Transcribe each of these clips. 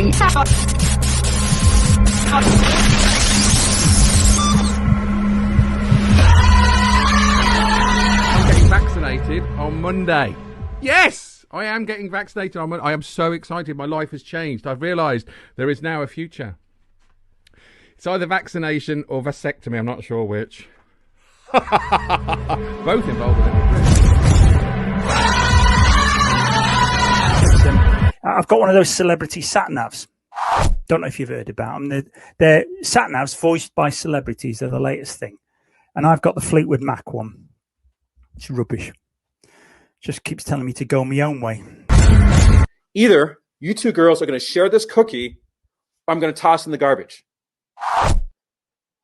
getting vaccinated on Monday. Yes, I am getting vaccinated on Monday. I am so excited. My life has changed. I've realised there is now a future. It's either vaccination or vasectomy. I'm not sure which. Both involved in it. I've got one of those celebrity sat-navs. Don't know if you've heard about them. They're sat-navs voiced by celebrities. They're the latest thing. And I've got the Fleetwood Mac one. It's rubbish. Just keeps telling me to go my own way. Either you two girls are going to share this cookie, or I'm going to toss it in the garbage.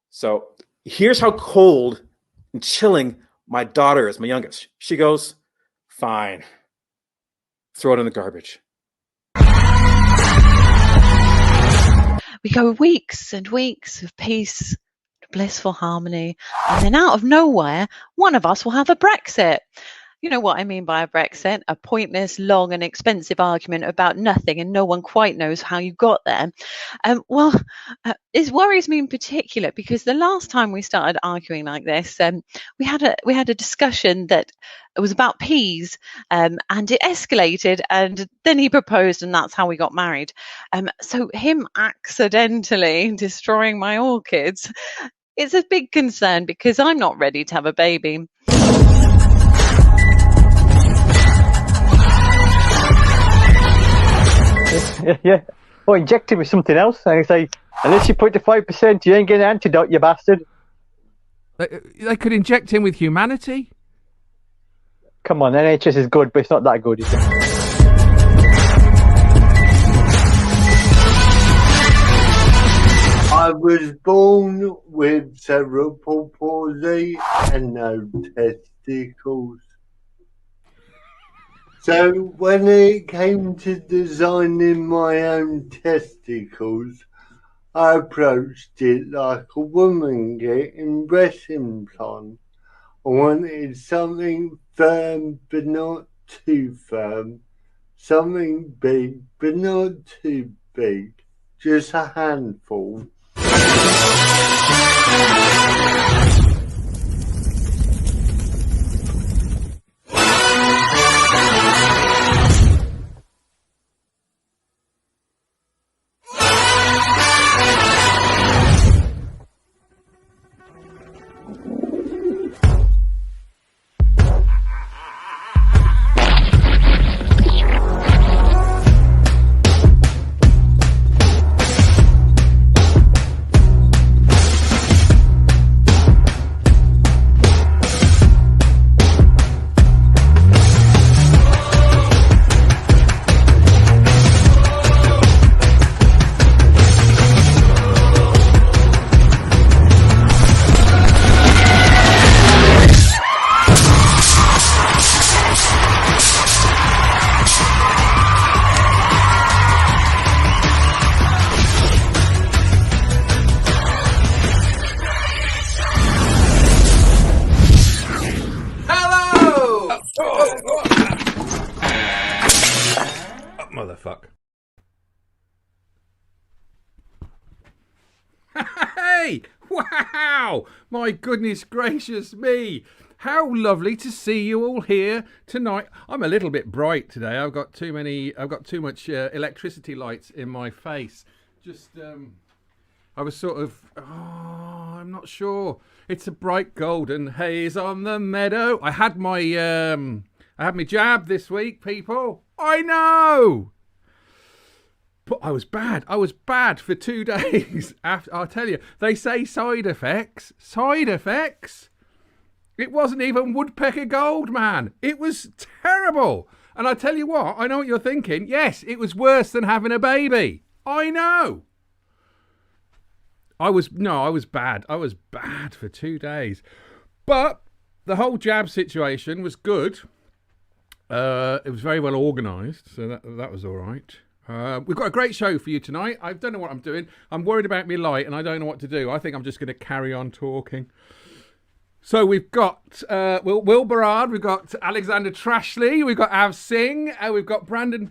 So here's how cold and chilling my daughter is, my youngest. She goes, fine. Throw it in the garbage. We go weeks and weeks of peace, blissful harmony, and then out of nowhere, one of us will have a Brexit. You know what I mean by a Brexit? A pointless, long and expensive argument about nothing, and no one quite knows how you got there. It worries me in particular because the last time we started arguing like this, we had a discussion that was about peas, and it escalated, and then he proposed, and that's how we got married. So him accidentally destroying my orchids, it's a big concern because I'm not ready to have a baby. Yeah. Or inject it with something else. And say, unless you put the 5%, you ain't getting an antidote, you bastard. They could inject him with humanity. Come on, NHS is good, but it's not that good, is it? I was born with cerebral palsy and no testicles. So when it came to designing my own testicles, I approached it like a woman getting breast implants. I wanted something firm but not too firm, something big but not too big, just a handful. Motherfuck. Hey! Wow! My goodness gracious me! How lovely to see you all here tonight. I'm a little bit bright today. I've got too much electricity lights in my face. I was sort of, I'm not sure. It's a bright golden haze on the meadow. I had my jab this week, people. I know. But I was bad. I was bad for 2 days. After, I'll tell you, they say side effects. Side effects? It wasn't even woodpecker gold, man. It was terrible. And I tell you what, I know what you're thinking. Yes, it was worse than having a baby. I know. I was bad. I was bad for 2 days. But the whole jab situation was good. It was very well organised, so that was all right. We've got a great show for you tonight. I don't know what I'm doing. I'm worried about my light and I don't know what to do. I think I'm just going to carry on talking. So we've got Will Barrard, we've got Alexander Trashley, we've got Av Singh, we've got Brandon...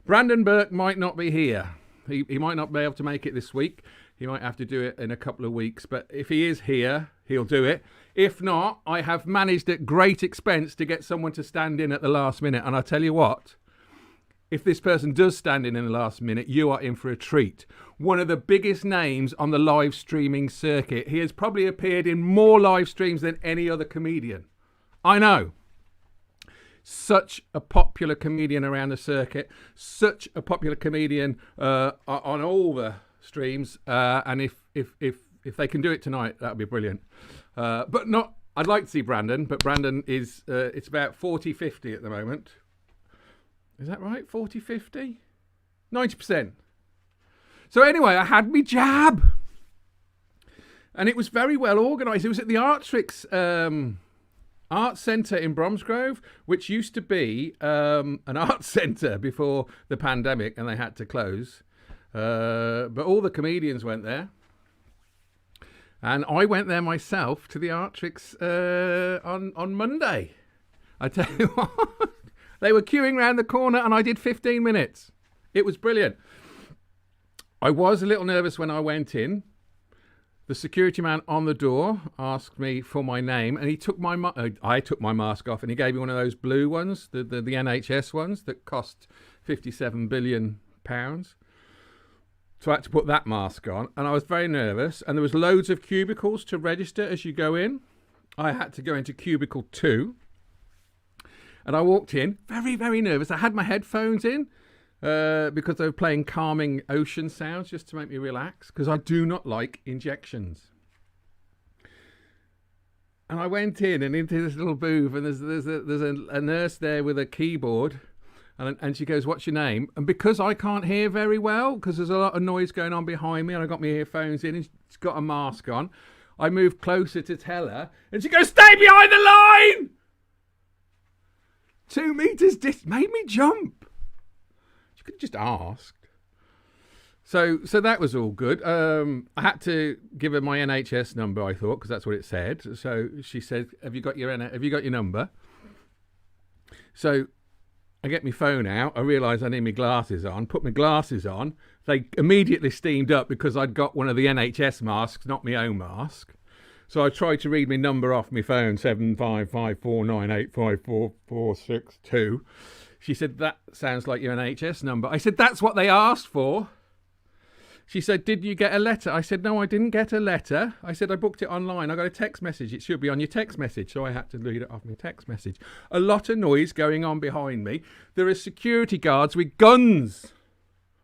Brandon Burke might not be here. He might not be able to make it this week. He might have to do it in a couple of weeks. But if he is here, he'll do it. If not, I have managed at great expense to get someone to stand in at the last minute. And I tell you what, if this person does stand in the last minute, you are in for a treat. One of the biggest names on the live streaming circuit. He has probably appeared in more live streams than any other comedian. I know. Such a popular comedian around the circuit. Such a popular comedian on all the streams. And if they can do it tonight, that would be brilliant. But not. I'd like to see Brandon, but Brandon is. It's about 40-50 at the moment. Is that right? 40-50? 90%. So anyway, I had me jab. And it was very well organised. It was at the Artrix Art Centre in Bromsgrove, which used to be an art centre before the pandemic and they had to close. But all the comedians went there. And I went there myself to the Artrix on Monday. I tell you what. They were queuing round the corner and I did 15 minutes. It was brilliant. I was a little nervous when I went in. The security man on the door asked me for my name and he took I took my mask off and he gave me one of those blue ones, the NHS ones that cost £57 billion. So I had to put that mask on and I was very nervous and there was loads of cubicles to register as you go in. I had to go into cubicle 2. And I walked in, very, very nervous. I had my headphones in because they were playing calming ocean sounds just to make me relax, because I do not like injections. And I went in and into this little booth, and there's a nurse there with a keyboard, and she goes, "What's your name?" And because I can't hear very well, because there's a lot of noise going on behind me, and I got my earphones in, and she's got a mask on, I moved closer to tell her, and she goes, "Stay behind the line!" 2 meters made me jump. You could have just asked. So that was all good. I had to give her my NHS number, I thought, because that's what it said. So she said, "Have you got your number?" So I get my phone out. I realise I need my glasses on. Put my glasses on. They immediately steamed up because I'd got one of the NHS masks, not my own mask. So I tried to read my number off my phone, 755498544462. She said, "That sounds like your NHS number." I said, "That's what they asked for." She said, "Did you get a letter?" I said, "No, I didn't get a letter." I said, "I booked it online. I got a text message. It should be on your text message." So I had to read it off my text message. A lot of noise going on behind me. There are security guards with guns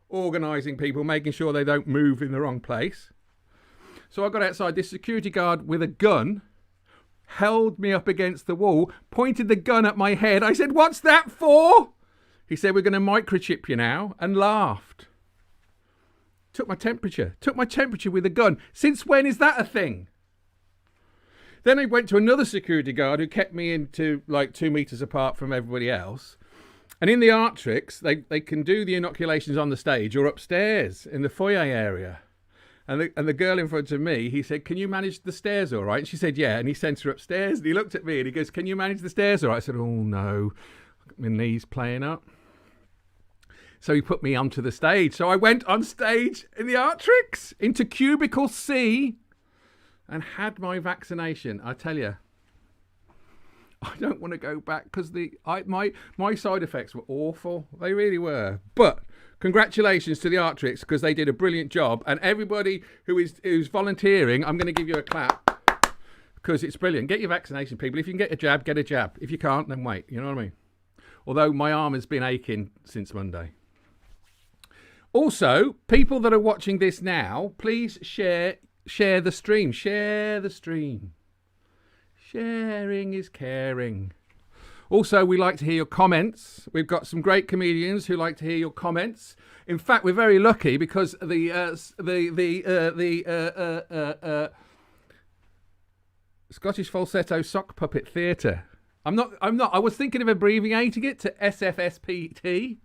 organising people, making sure they don't move in the wrong place. So I got outside. This security guard with a gun held me up against the wall, pointed the gun at my head. I said, "What's that for?" He said, "We're going to microchip you now," and laughed. Took my temperature with a gun. Since when is that a thing? Then I went to another security guard who kept me into like 2 meters apart from everybody else. And in the Artrix, they can do the inoculations on the stage or upstairs in the foyer area. And the girl in front of me, he said, "Can you manage the stairs all right?" And she said, "Yeah." And he sent her upstairs. And he looked at me and he goes, "Can you manage the stairs all right?" I said, "Oh, no." My knees playing up. So he put me onto the stage. So I went on stage in the Artrix into cubicle C and had my vaccination. I tell you, I don't want to go back because my side effects were awful. They really were. But congratulations to the Artrix because they did a brilliant job. And everybody who's volunteering, I'm going to give you a clap because it's brilliant. Get your vaccination, people. If you can get a jab, get a jab. If you can't, then wait. You know what I mean? Although my arm has been aching since Monday. Also, people that are watching this now, please share the stream. Share the stream. Sharing is caring. Also, we like to hear your comments. We've got some great comedians who like to hear your comments. In fact, we're very lucky because the Scottish Falsetto Sock Puppet Theatre. I was thinking of abbreviating it to SFSPT,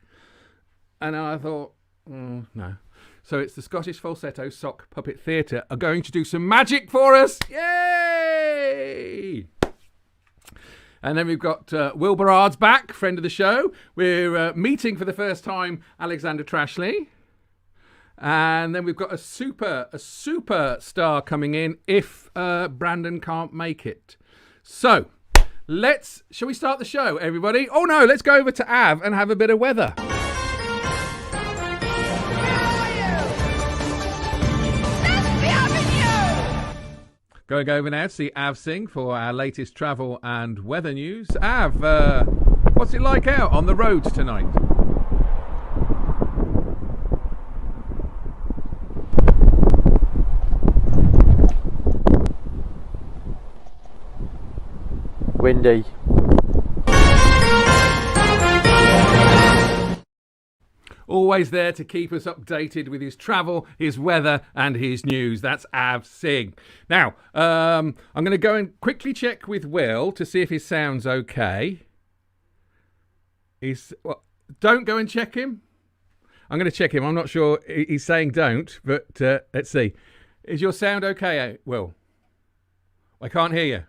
and I thought, no. So it's the Scottish Falsetto Sock Puppet Theatre are going to do some magic for us. Yay! And then we've got Will Berard's back, friend of the show. We're meeting for the first time Alexander Trashley. And then we've got a superstar coming in if Brandon can't make it. So, shall we start the show, everybody? Oh no, let's go over to Av and have a bit of weather. Going over now to see Av Singh for our latest travel and weather news. Av, what's it like out on the roads tonight? Windy. Always there to keep us updated with his travel, his weather, and his news. That's Av Singh. Now, I'm going to go and quickly check with Will to see if his sound's okay. Don't go and check him. I'm going to check him. I'm not sure. He's saying don't, but let's see. Is your sound okay, Will? I can't hear you.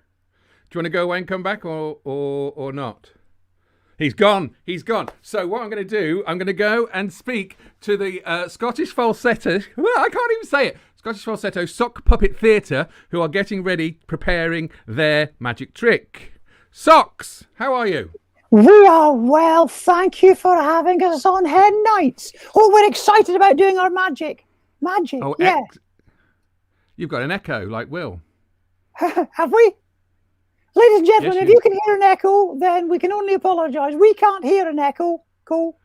Do you want to go away and come back or not? He's gone. So what I'm going to do, I'm going to go and speak to the Scottish Falsetto. Well, I can't even say it. Scottish Falsetto Sock Puppet Theatre, who are getting ready, preparing their magic trick. Socks, how are you? We are well. Thank you for having us on Henn Nights. Oh, we're excited about doing our magic. Oh, yeah. You've got an echo like Will. Have we? Ladies and gentlemen, Yes, if you can hear an echo, then we can only apologise. We can't hear an echo. Cool.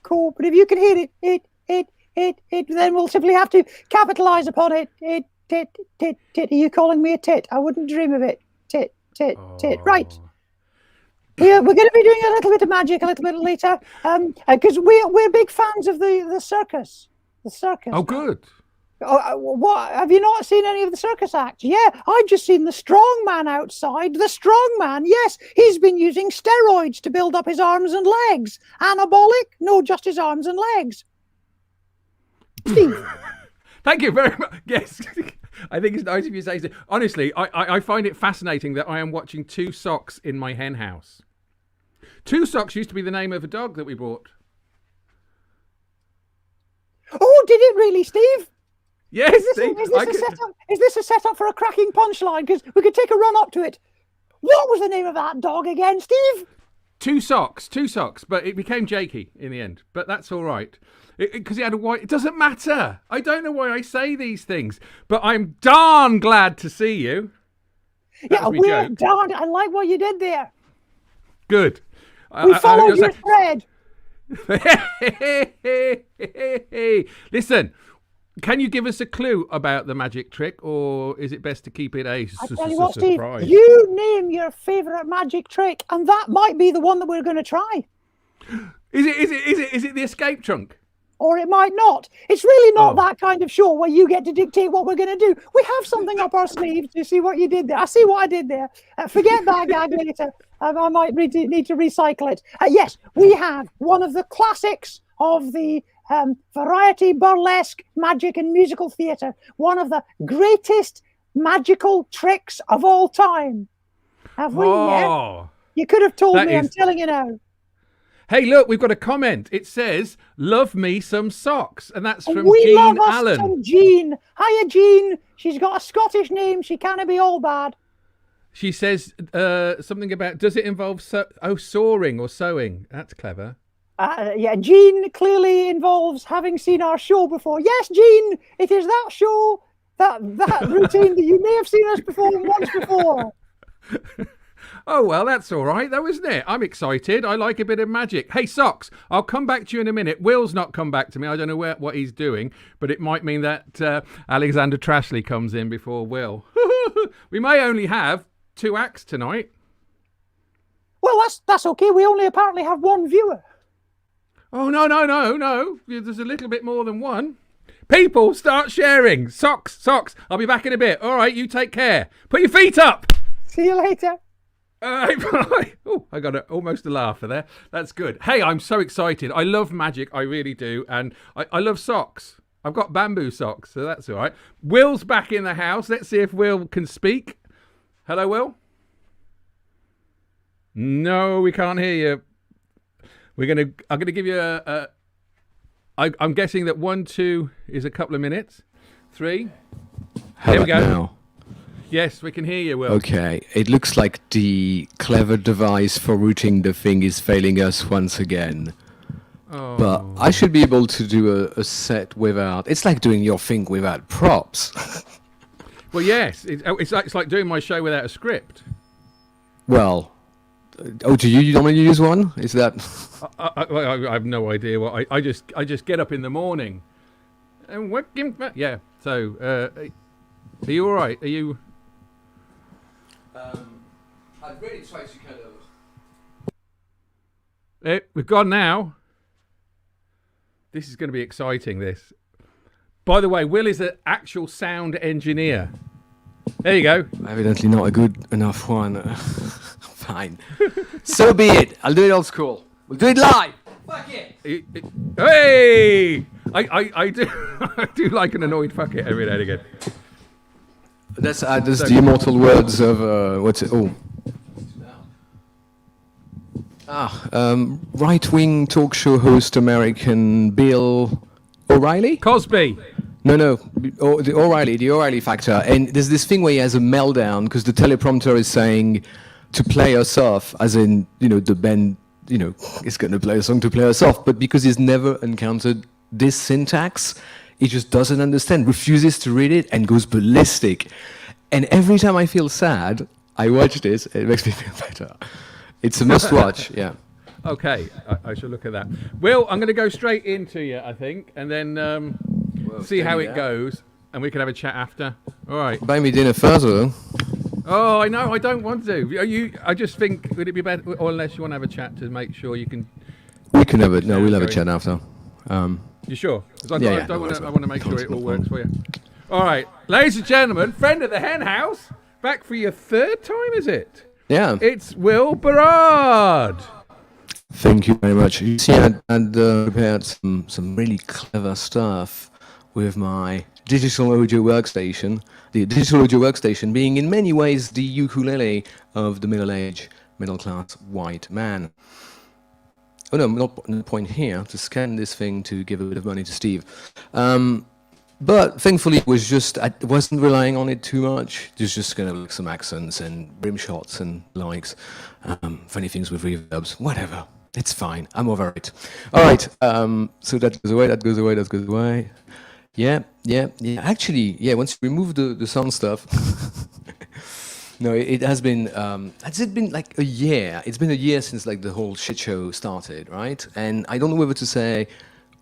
But if you can hear it, then we'll simply have to capitalise upon it. Tit. Are you calling me a tit? I wouldn't dream of it. Tit. Right. Yeah, we're going to be doing a little bit of magic a little bit later, because we're big fans of the circus. The circus. Oh, good. What, have you not seen any of the circus acts? Yeah, I've just seen the strong man outside. The strong man, yes, he's been using steroids to build up his arms and legs. Anabolic? No, just his arms and legs. Steve. Thank you very much. Yes, I think it's nice of you to say so. Honestly, I find it fascinating that I am watching Two Socks in my hen house. Two Socks used to be the name of a dog that we bought. Oh, did it really, Steve? Yes, Is this a setup for a cracking punchline? Because we could take a run up to it. What was the name of that dog again, Steve? Two Socks, but it became Jakey in the end. But that's all right. Because he had a white... It doesn't matter. I don't know why I say these things. But I'm darn glad to see you. Yeah, we're darn... I like what you did there. Good. We followed your thread. Listen... Can you give us a clue about the magic trick, or is it best to keep it a I tell you what, surprise? Steve, you name your favourite magic trick, and that might be the one that we're going to try. Is it the escape trunk? Or it might not. It's really not that kind of show where you get to dictate what we're going to do. We have something up our sleeves to see what you did there. I see what I did there. Forget that gag later. I might need to recycle it. Yes, we have one of the classics of the variety, burlesque, magic and musical theatre. One of the greatest magical tricks of all time. Have we? Yeah? You could have told me. I'm telling you now. Hey, look, we've got a comment. It says, "Love me some socks," and that's from we Jean love us Allen. Some Jean. Hiya, Jean. She's got a Scottish name. She can't be all bad. She says something about, does it involve soaring or sewing? That's clever. Yeah, Jean clearly involves having seen our show before. Yes, Jean, it is that show, that routine that you may have seen us perform once before. Oh, well, that's all right, though, isn't it? I'm excited. I like a bit of magic. Hey, Socks, I'll come back to you in a minute. Will's not come back to me. I don't know what he's doing, but it might mean that Alexander Trashley comes in before Will. We may only have 2 acts tonight. Well, that's okay. We only apparently have 1 viewer. Oh, no. There's a little bit more than 1. People, start sharing. Socks. I'll be back in a bit. All right, you take care. Put your feet up. See you later. Bye. Oh, I got almost a laugher there. That's good. Hey, I'm so excited. I love magic. I really do. And I love socks. I've got bamboo socks, so that's all right. Will's back in the house. Let's see if Will can speak. Hello, Will. No, we can't hear you. I'm gonna give you I'm guessing that 1, 2 is a couple of minutes. 3. How There we about go. now? Yes, we can hear you, Will. Okay, it looks like the clever device for routing the thing is failing us once again. Oh. But I should be able to do a set without... It's like doing your thing without props. Well, yes. It's like doing my show without a script. Well... Oh, do you normally use one? Is that... I have no idea what I just get up in the morning and working. Yeah. So, are you all right? Are you? I'd really try to kind of... We've gone now. This is going to be exciting. This. By the way, Will is an actual sound engineer. There you go. Evidently not a good enough one. Fine. So be it. I'll do it old school. We'll do it live. Fuck it. Hey! I do I do like an annoyed fuck it every now and again. That's the immortal words of what's it? Oh. Right-wing talk show host American Bill O'Reilly? Cosby. No, the O'Reilly factor. And there's this thing where he has a meltdown because the teleprompter is saying to play us off, as in, the band, is going to play a song to play us off. But because he's never encountered this syntax, he just doesn't understand, refuses to read it, and goes ballistic. And every time I feel sad, I watch this, and it makes me feel better. It's a must-watch, yeah. Okay, I shall look at that. Will, I'm going to go straight into you, I think, and then see how it goes, and we can have a chat after. All right. Buy me dinner first, though. Oh, I know. I don't want to. I just think, would it be better, or unless you want to have a chat to make sure you can... We can have it. No, we'll have a chat after. You sure? 'Cause I Yeah, want to make sure it all works for you. All right. Ladies and gentlemen, friend of the Hen House, back for your third time, is it? Yeah. It's Will Berard. Thank you very much. You see, I'd prepared some really clever stuff with my digital audio workstation. The digital audio workstation being in many ways the ukulele of the middle-class white man. Oh no, not the point here to scan this thing to give a bit of money to Steve. But thankfully, I wasn't relying on it too much. There's just kind of like some accents and rim shots and likes, funny things with reverbs, whatever. It's fine. I'm over it. All right. So that goes away. Yeah. Actually, yeah. Once you remove the sound stuff, no, it has been. Has it been like a year? It's been a year since like the whole shit show started, right? And I don't know whether to say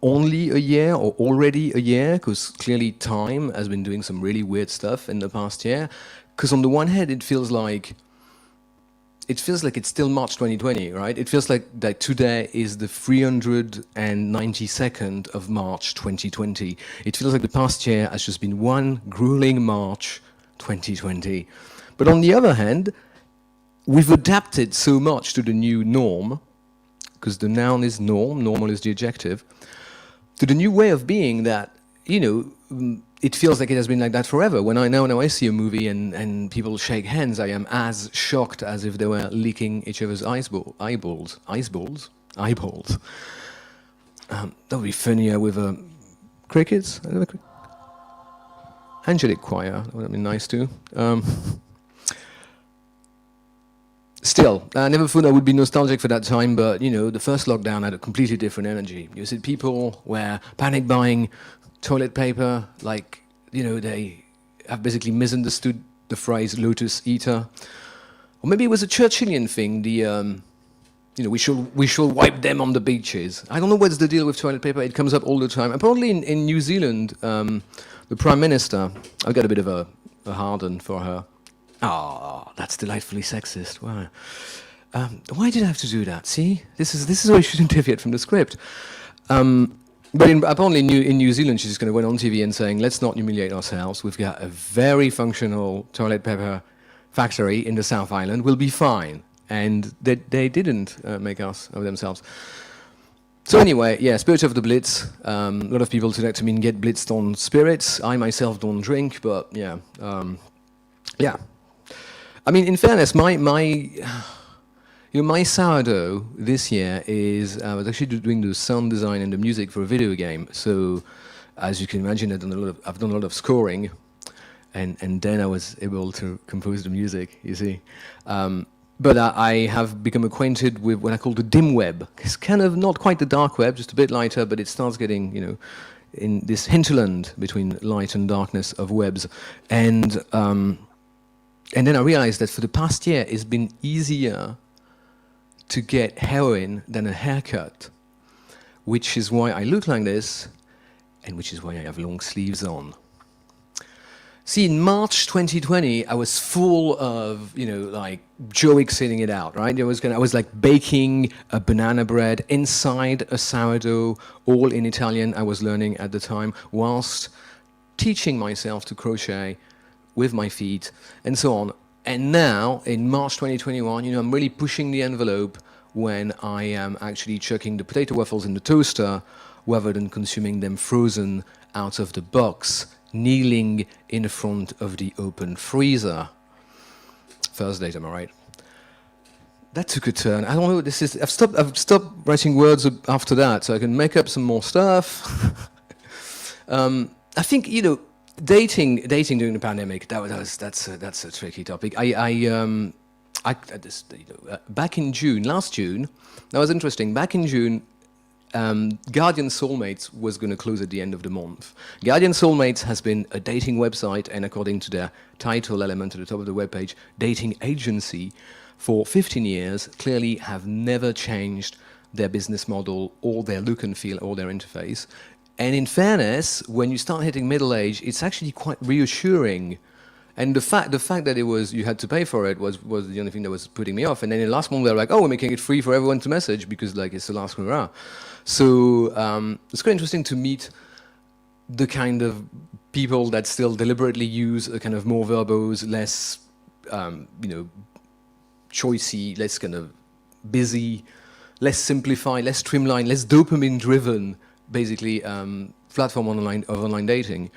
only a year or already a year, because clearly time has been doing some really weird stuff in the past year. Because on the one hand, it feels like it's still March 2020, right? It feels like that today is the 392nd of March 2020. It feels like the past year has just been one grueling March 2020. But on the other hand, we've adapted so much to the new norm, because the noun is norm, normal is the adjective, to the new way of being that, it feels like it has been like that forever. When I see a movie and people shake hands, I am as shocked as if they were licking each other's eyeballs. That would be funnier with crickets. Angelic choir. That would have been nice too. Still, I never thought I would be nostalgic for that time, but, the first lockdown had a completely different energy. You see, people were panic buying toilet paper, like, they have basically misunderstood the phrase lotus eater. Or maybe it was a Churchillian thing, we should wipe them on the beaches. I don't know what's the deal with toilet paper, it comes up all the time. Apparently in New Zealand, the Prime Minister, I've got a bit of a hard-on for her. Oh, that's delightfully sexist. Wow. Why did I have to do that? See, this is why you shouldn't deviate from the script. But apparently in New Zealand, she's just going to went on TV and saying, let's not humiliate ourselves. We've got a very functional toilet paper factory in the South Island. We'll be fine. And they didn't make us of themselves. So anyway, yeah, spirit of the Blitz. A lot of people today to mean get blitzed on spirits. I myself don't drink, but yeah. Yeah. I mean, in fairness, my my sourdough this year is I was actually doing the sound design and the music for a video game. So, as you can imagine, I've done a lot of scoring, and then I was able to compose the music. You see, but I have become acquainted with what I call the dim web. It's kind of not quite the dark web, just a bit lighter, but it starts getting, in this hinterland between light and darkness of webs, and then I realized that for the past year, it's been easier to get heroin than a haircut, which is why I look like this, and which is why I have long sleeves on. See, in March 2020, I was full of, like Joey sitting it out, right? I was like baking a banana bread inside a sourdough, all in Italian I was learning at the time, whilst teaching myself to crochet with my feet, and so on. And now, in March 2021, I'm really pushing the envelope when I am actually chucking the potato waffles in the toaster rather than consuming them frozen out of the box, kneeling in front of the open freezer. First date, am I right? That took a turn. I don't know what this is. I've stopped writing words after that, so I can make up some more stuff. I think, dating during the pandemic, that's a tricky topic. Back in June, last June, that was interesting. Back in June, Guardian Soulmates was going to close at the end of the month. Guardian Soulmates has been a dating website, and according to their title element at the top of the webpage, dating agency for 15 years, clearly have never changed their business model or their look and feel or their interface. And in fairness, when you start hitting middle age, it's actually quite reassuring. And the fact that you had to pay for it was the only thing that was putting me off. And then in the last month, they're like, oh, we're making it free for everyone to message because it's the last hurrah. So it's quite interesting to meet the kind of people that still deliberately use a kind of more verbose, less, choicey, less kind of busy, less simplified, less streamlined, less dopamine-driven, basically, platform of online dating.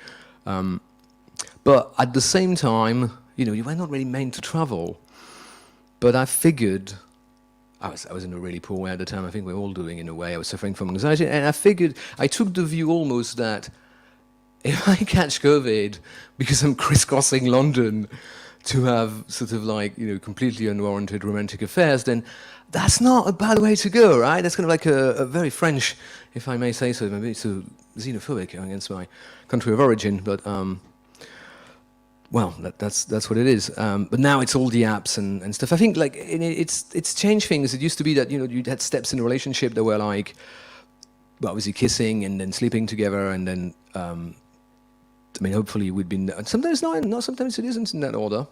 But at the same time, you were not really meant to travel. But I figured, I was in a really poor way at the time. I think we're all doing in a way. I was suffering from anxiety. And I took the view almost that if I catch COVID because I'm crisscrossing London to have sort of completely unwarranted romantic affairs, then that's not a bad way to go, right? That's kind of like a very French, if I may say so, maybe so xenophobic against my country of origin, but well, that's what it is. But now it's all the apps and stuff. I think it's changed things. It used to be that you had steps in a relationship that were obviously kissing and then sleeping together, and then hopefully we'd been. Sometimes not. Sometimes it isn't in that order.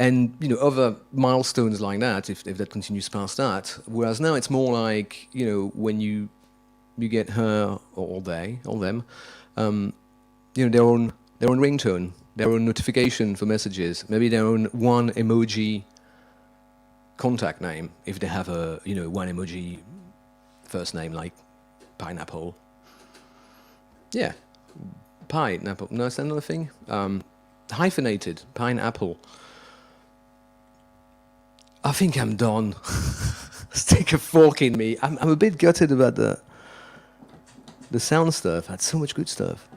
And other milestones like that, if that continues past that. Whereas now it's more like when you get her or they or them, their own ringtone, their own notification for messages, maybe their own one emoji contact name if they have a one emoji first name like pineapple. Yeah, pineapple. No, is that another thing? Hyphenated pineapple. I think I'm done. Stick a fork in me. I'm a bit gutted about the sound stuff. Had so much good stuff.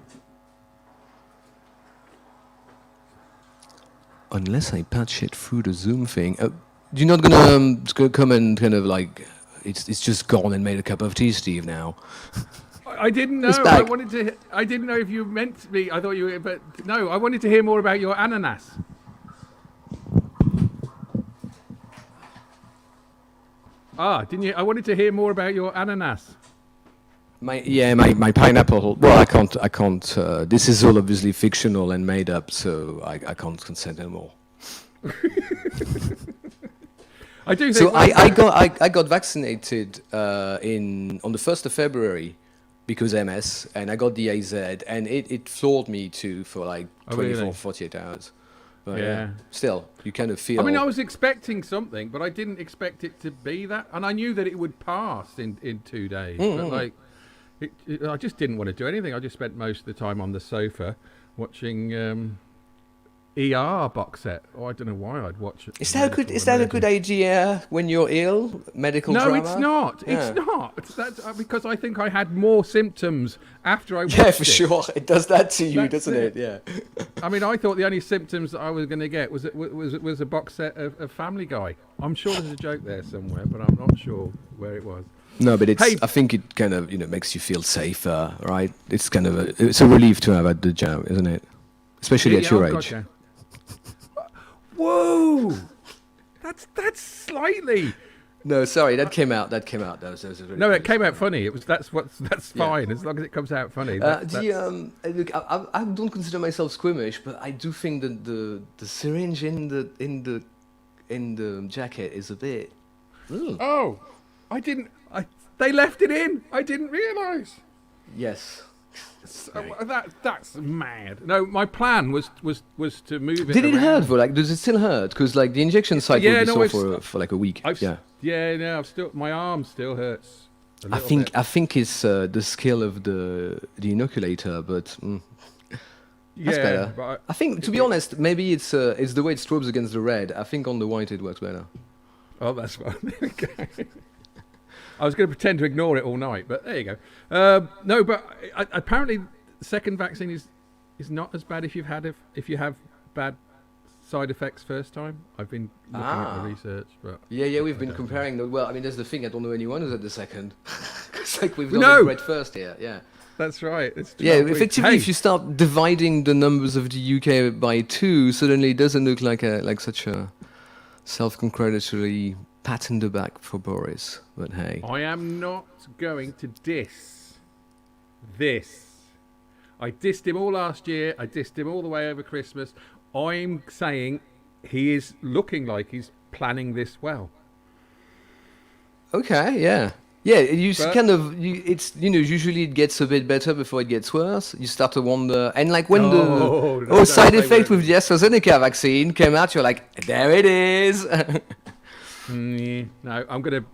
Unless I patch it through the Zoom thing. You're not gonna come and kind of it's just gone and made a cup of tea, Steve. Now. I didn't know. I didn't know if you meant me. I thought you were, but no. I wanted to hear more about your ananas. Didn't you? I wanted to hear more about your ananas. My pineapple. Well, I can't. This is all obviously fictional and made up, so I can't consent anymore. I do. So I got vaccinated on the 1st of February because MS, and I got the AZ, and it floored me too for 24, 48 hours. But yeah, still, you kind of feel. I mean, I was expecting something, but I didn't expect it to be that, and I knew that it would pass in 2 days. But I just didn't want to do anything. I just spent most of the time on the sofa watching ER box set. Oh, I don't know why I'd watch it. Is that a good idea when you're ill? Medical No, drama? it's not. Yeah. It's not. That's because I think I had more symptoms after I watched Yeah, for it. sure. It does that to you, That's doesn't it. it? Yeah. I mean, I thought the only symptoms that I was going to get was a box set of Family Guy. I'm sure there's a joke there somewhere, but I'm not sure where it was. No, but it's. Hey. I think it kind of makes you feel safer, right? It's kind of it's a relief to have at the jam, isn't it? Especially at your age. Gotcha. Whoa, that's slightly. No, sorry, that came out. That was a really No, it came out funny. That's fine as long as it comes out funny. Look, I don't consider myself squeamish, but I do think that the syringe in the jacket is a bit. Oh, they left it in. I didn't realise. Yes. That's mad. No, my plan was to move it. Did it around. hurt though? Like, does it still hurt? Because like the injection site will be sore for like a week. My arm still hurts. I think it's the skill of the inoculator, but that's better. But I think, to be honest, maybe it's the way it strobes against the red. I think on the white it works better. Oh, that's fine. Okay. I was going to pretend to ignore it all night, but there you go. No, but apparently the second vaccine is not as bad if you have bad side effects first time. I've been looking at the research, but we've been comparing. Well, I mean, that's the thing. I don't know anyone who's at the second. Because like we've done the red first here. Yeah. That's right. It's effectively, if you start dividing the numbers of the UK by 2, suddenly it doesn't look like such a self-congratulatory pat in the back for Boris. But hey, I am not going to diss this. I dissed him all last year. I dissed him all the way over Christmas. I'm saying he is looking like he's planning this well. Okay, yeah. Usually it gets a bit better before it gets worse. You start to wonder, and like when the side effect with the AstraZeneca vaccine came out, you're like, there it is. No,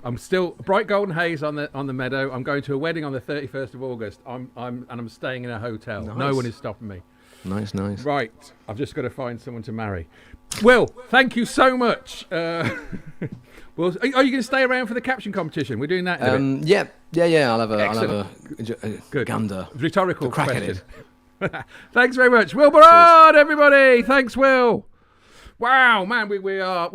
I'm still bright golden haze on the meadow. I'm going to a wedding on the 31st of August. I'm staying in a hotel. Nice. No one is stopping me. Nice. Right, I've just got to find someone to marry. Will, thank you so much. Well, are you going to stay around for the caption competition? We're doing that. Yeah. I'll have a good gander. Rhetorical crack question. at it. Thanks very much, Will Barrard, everybody. Thanks, Will. Wow, man, we are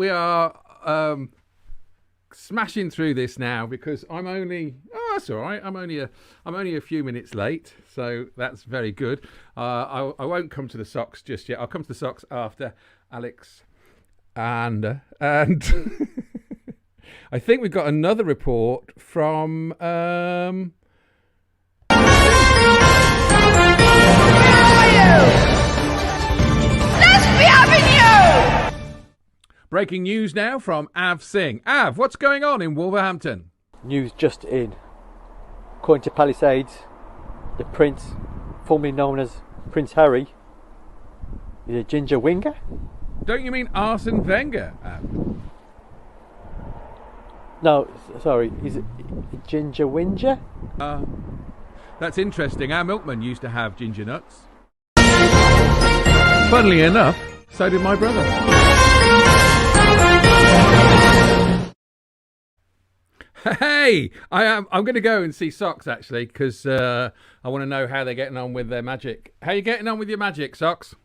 smashing through this now because I'm only. Oh, that's all right. I'm only a few minutes late, so that's very good. I won't come to the socks just yet. I'll come to the socks after Alex and I think we've got another report from. Breaking news now from Av Singh. Av, what's going on in Wolverhampton? News just in. According to Palisades, the Prince, formerly known as Prince Harry, is a ginger winger. Don't you mean Arsene Wenger, Av? No, sorry, is it ginger winger? That's interesting. Our milkman used to have ginger nuts. Funnily enough, so did my brother. Hey, I'm going to go and see Socks actually because I want to know how they're getting on with their magic. How are you getting on with your magic, Socks?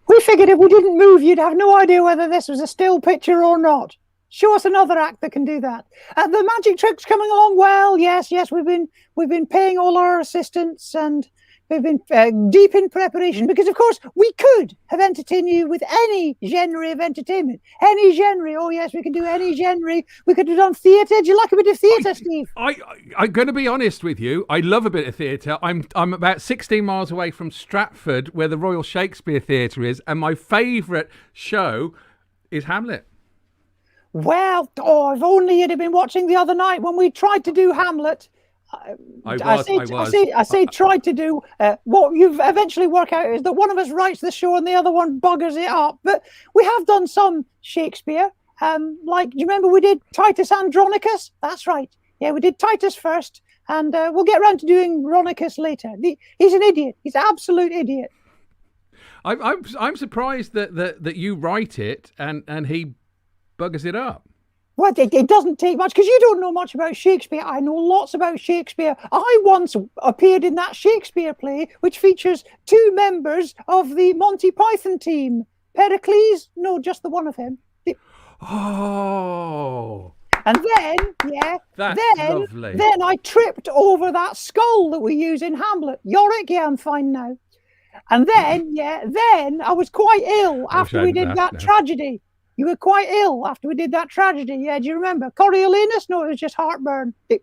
We figured if we didn't move, you'd have no idea whether this was a still picture or not. Show us another act that can do that. The magic trick's coming along well. Yes, we've been paying all our assistants and we've been deep in preparation because, of course, we could have entertained you with any genre of entertainment. Any genre. Oh, yes, we could do any genre. We could have done theatre. Do you like a bit of theatre, Steve? I'm going to be honest with you. I love a bit of theatre. I'm about 16 miles away from Stratford, where the Royal Shakespeare Theatre is, and my favourite show is Hamlet. Well, if only you'd have been watching the other night when we tried to do Hamlet. I say tried to do. What you've eventually work out is that one of us writes the show and the other one buggers it up. But we have done some Shakespeare. Like, do you remember we did Titus Andronicus? That's right. Yeah, we did Titus first, and we'll get around to doing Ronicus later. He's an idiot. He's an absolute idiot. I'm surprised that you write it and he buggers it up. Well, it doesn't take much because you don't know much about Shakespeare. I know lots about Shakespeare. I once appeared in that Shakespeare play, which features 2 members of the Monty Python team. Pericles? No, just the one of him. Oh. And then, lovely. Then I tripped over that skull that we use in Hamlet. Yorick, I'm fine now. And then, then I was quite ill after we did that tragedy. You were quite ill after we did that tragedy. Yeah, do you remember? Coriolanus? No, it was just heartburn. Steve.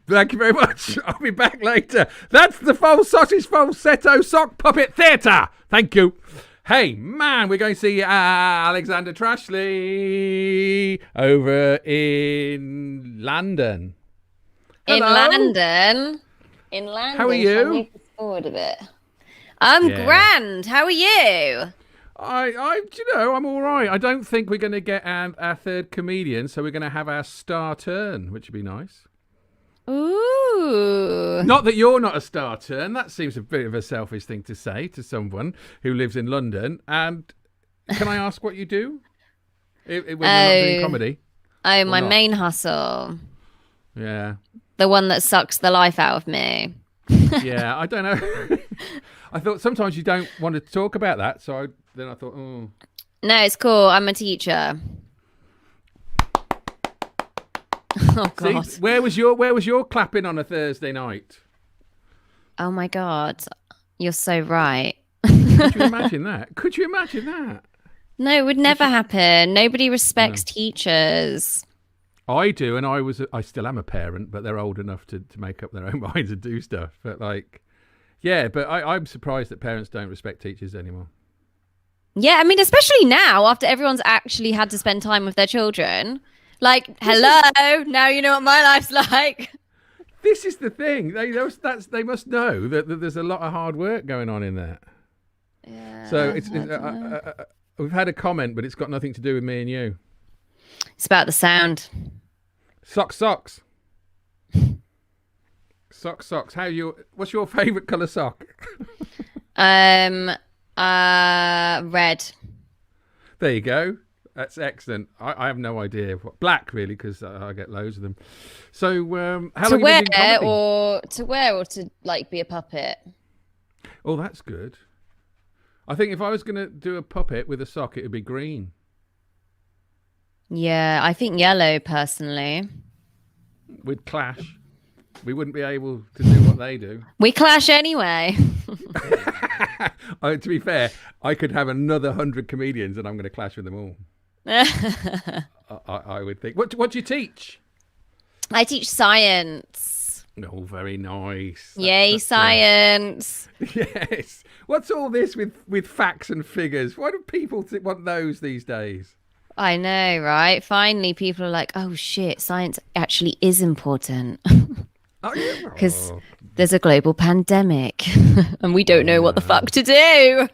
Thank you very much. I'll be back later. That's the Falsetto Sock Puppet Theatre. Thank you. Hey, man, we're going to see Alexander Trashley over in London. Hello. In London. How are you? Move this forward a bit. I'm grand. How are you? I'm all right. I don't think we're going to get our third comedian, so we're going to have our star turn, which would be nice. Ooh. Not that you're not a star turn. That seems a bit of a selfish thing to say to someone who lives in London. And can I ask what you do when you're not doing comedy? Oh, my main hustle. Yeah. The one that sucks the life out of me. Yeah, I don't know. I thought sometimes you don't want to talk about that, so then I thought, oh. No, it's cool. I'm a teacher. Oh God! See, where was your clapping on a Thursday night? Oh my God! You're so right. Could you imagine that? Could you imagine that? No, it would never happen. Nobody respects teachers. I do, and I still am a parent, but they're old enough to make up their own minds and do stuff. But I'm surprised that parents don't respect teachers anymore. Yeah, I mean, especially now after everyone's actually had to spend time with their children. Like, hello, now you know what my life's like. This is the thing. They must know that there's a lot of hard work going on in there. Yeah. So we've had a comment, but it's got nothing to do with me and you. It's about the sound. Socks. Socks. What's your favourite colour sock? Red. There you go. That's excellent. I have no idea. Black, really, because I get loads of them. So, how long have you been doing comedy? To wear or to like be a puppet? Oh, that's good. I think if I was going to do a puppet with a sock, it would be green. Yeah, I think yellow personally. We'd clash. We wouldn't be able to do what they do. We clash anyway. To be fair, I could have another 100 comedians and I'm going to clash with them all. I would think. What do you teach? I teach science. Oh, very nice. Yay, science. Yes. What's all this with facts and figures? Why do people want those these days? I know, right? Finally, people are like, oh, shit, science actually is important. Because there's a global pandemic and we don't know what the fuck to do.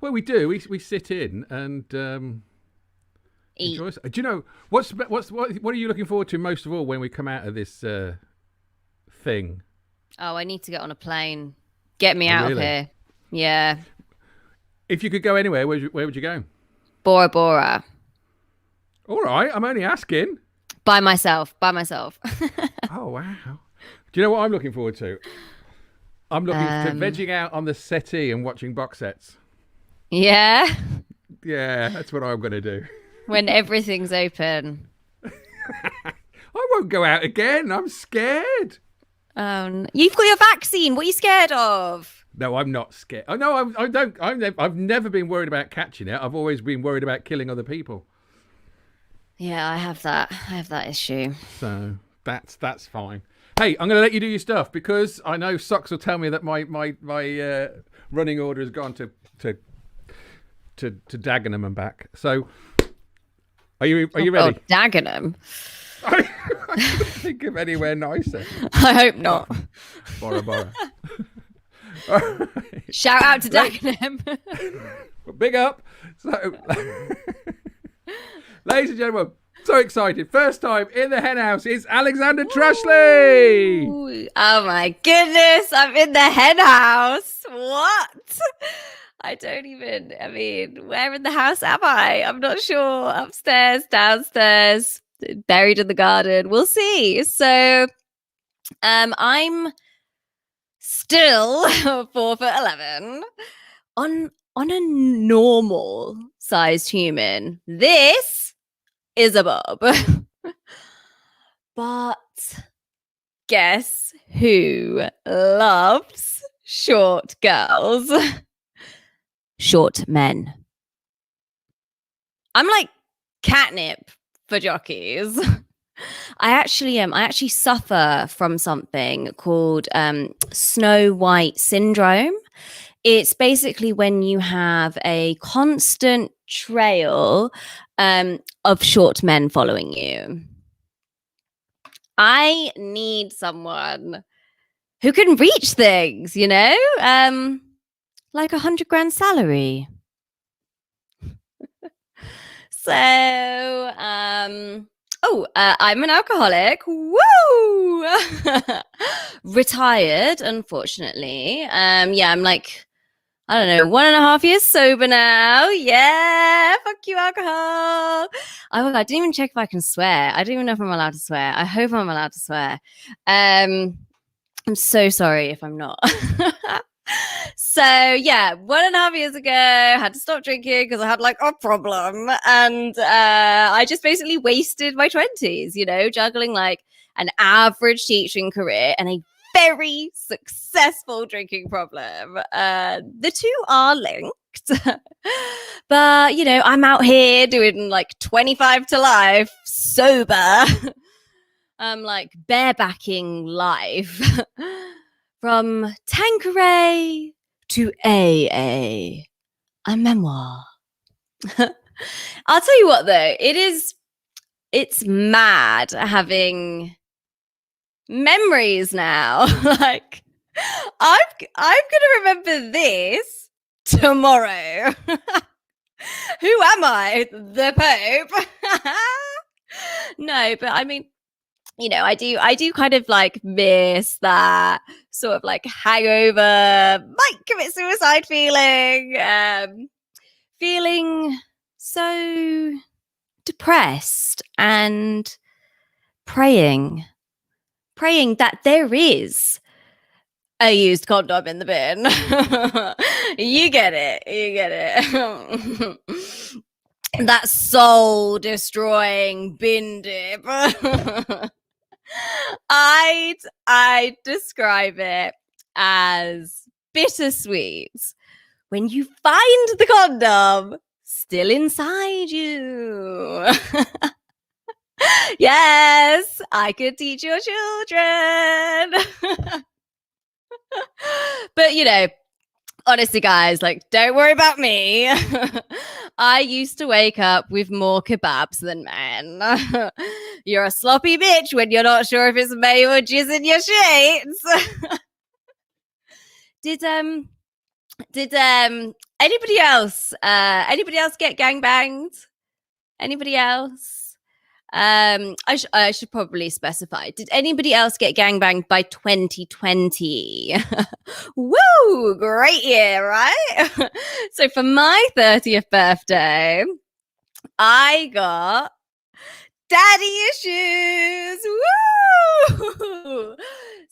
Well, we do. We sit in and eat. Enjoy. Do you know what are you looking forward to most of all when we come out of this thing? Oh, I need to get on a plane. Get me out of here. Yeah. If you could go anywhere, where would you go? Bora Bora. All right, I'm only asking. By myself. Oh, wow. Do you know what I'm looking forward to? I'm looking to vegging out on the settee and watching box sets. Yeah? Yeah, that's what I'm going to do. When everything's open. I won't go out again. I'm scared. You've got your vaccine. What are you scared of? No, I'm not scared. Oh, no, I don't. I've never been worried about catching it. I've always been worried about killing other people. Yeah, I have that issue. So that's fine. Hey, I'm going to let you do your stuff because I know Socks will tell me that my running order has gone to Dagenham and back. So, are you ready? Oh, Dagenham. I couldn't think of anywhere nicer. I hope not. Bora. Right. Shout out to Dagenham. Big up. So, ladies and gentlemen, So excited. First time in the hen house is Alexander Trashley. Ooh, oh my goodness, I'm in the hen house. What? I mean, where in the house am I? I'm not sure. Upstairs, downstairs, buried in the garden. We'll see. So I'm still 4'11" on a normal sized human. This is a bob. But guess who loves short girls? Short men. I'm like catnip for jockeys. I actually suffer from something called Snow White syndrome. It's basically when you have a constant trail of short men following you. I need someone who can reach things, like 100 grand salary. So, I'm an alcoholic. Woo! Retired, unfortunately. I'm like, I don't know, 1.5 years sober now. Yeah, fuck you, alcohol. Oh my God, I didn't even check if I can swear. I don't even know if I'm allowed to swear. I hope I'm allowed to swear. I'm so sorry if I'm not. So 1.5 years ago, I had to stop drinking because I had like a problem, and I just basically wasted my 20s, juggling like an average teaching career and a very successful drinking problem. The two are linked, but I'm out here doing like 25 to life sober. I'm like barebacking life from Tanqueray to AA, a memoir. I'll tell you what though, it's mad having memories now. Like I'm gonna remember this tomorrow. Who am I? The Pope? No, but I mean, I do kind of like miss that sort of like hangover, might commit suicide feeling so depressed and praying that there is a used condom in the bin. You get it. That soul destroying bin dip. I'd describe it as bittersweet when you find the condom still inside you. Yes, I could teach your children. But honestly, guys, like, don't worry about me. I used to wake up with more kebabs than men. You're a sloppy bitch when you're not sure if it's May or jizz in your sheets. Did anybody else get gangbanged? Anybody else? I should probably specify. Did anybody else get gangbanged by 2020? Woo! Great year, right? So for my 30th birthday, I got daddy issues. Woo!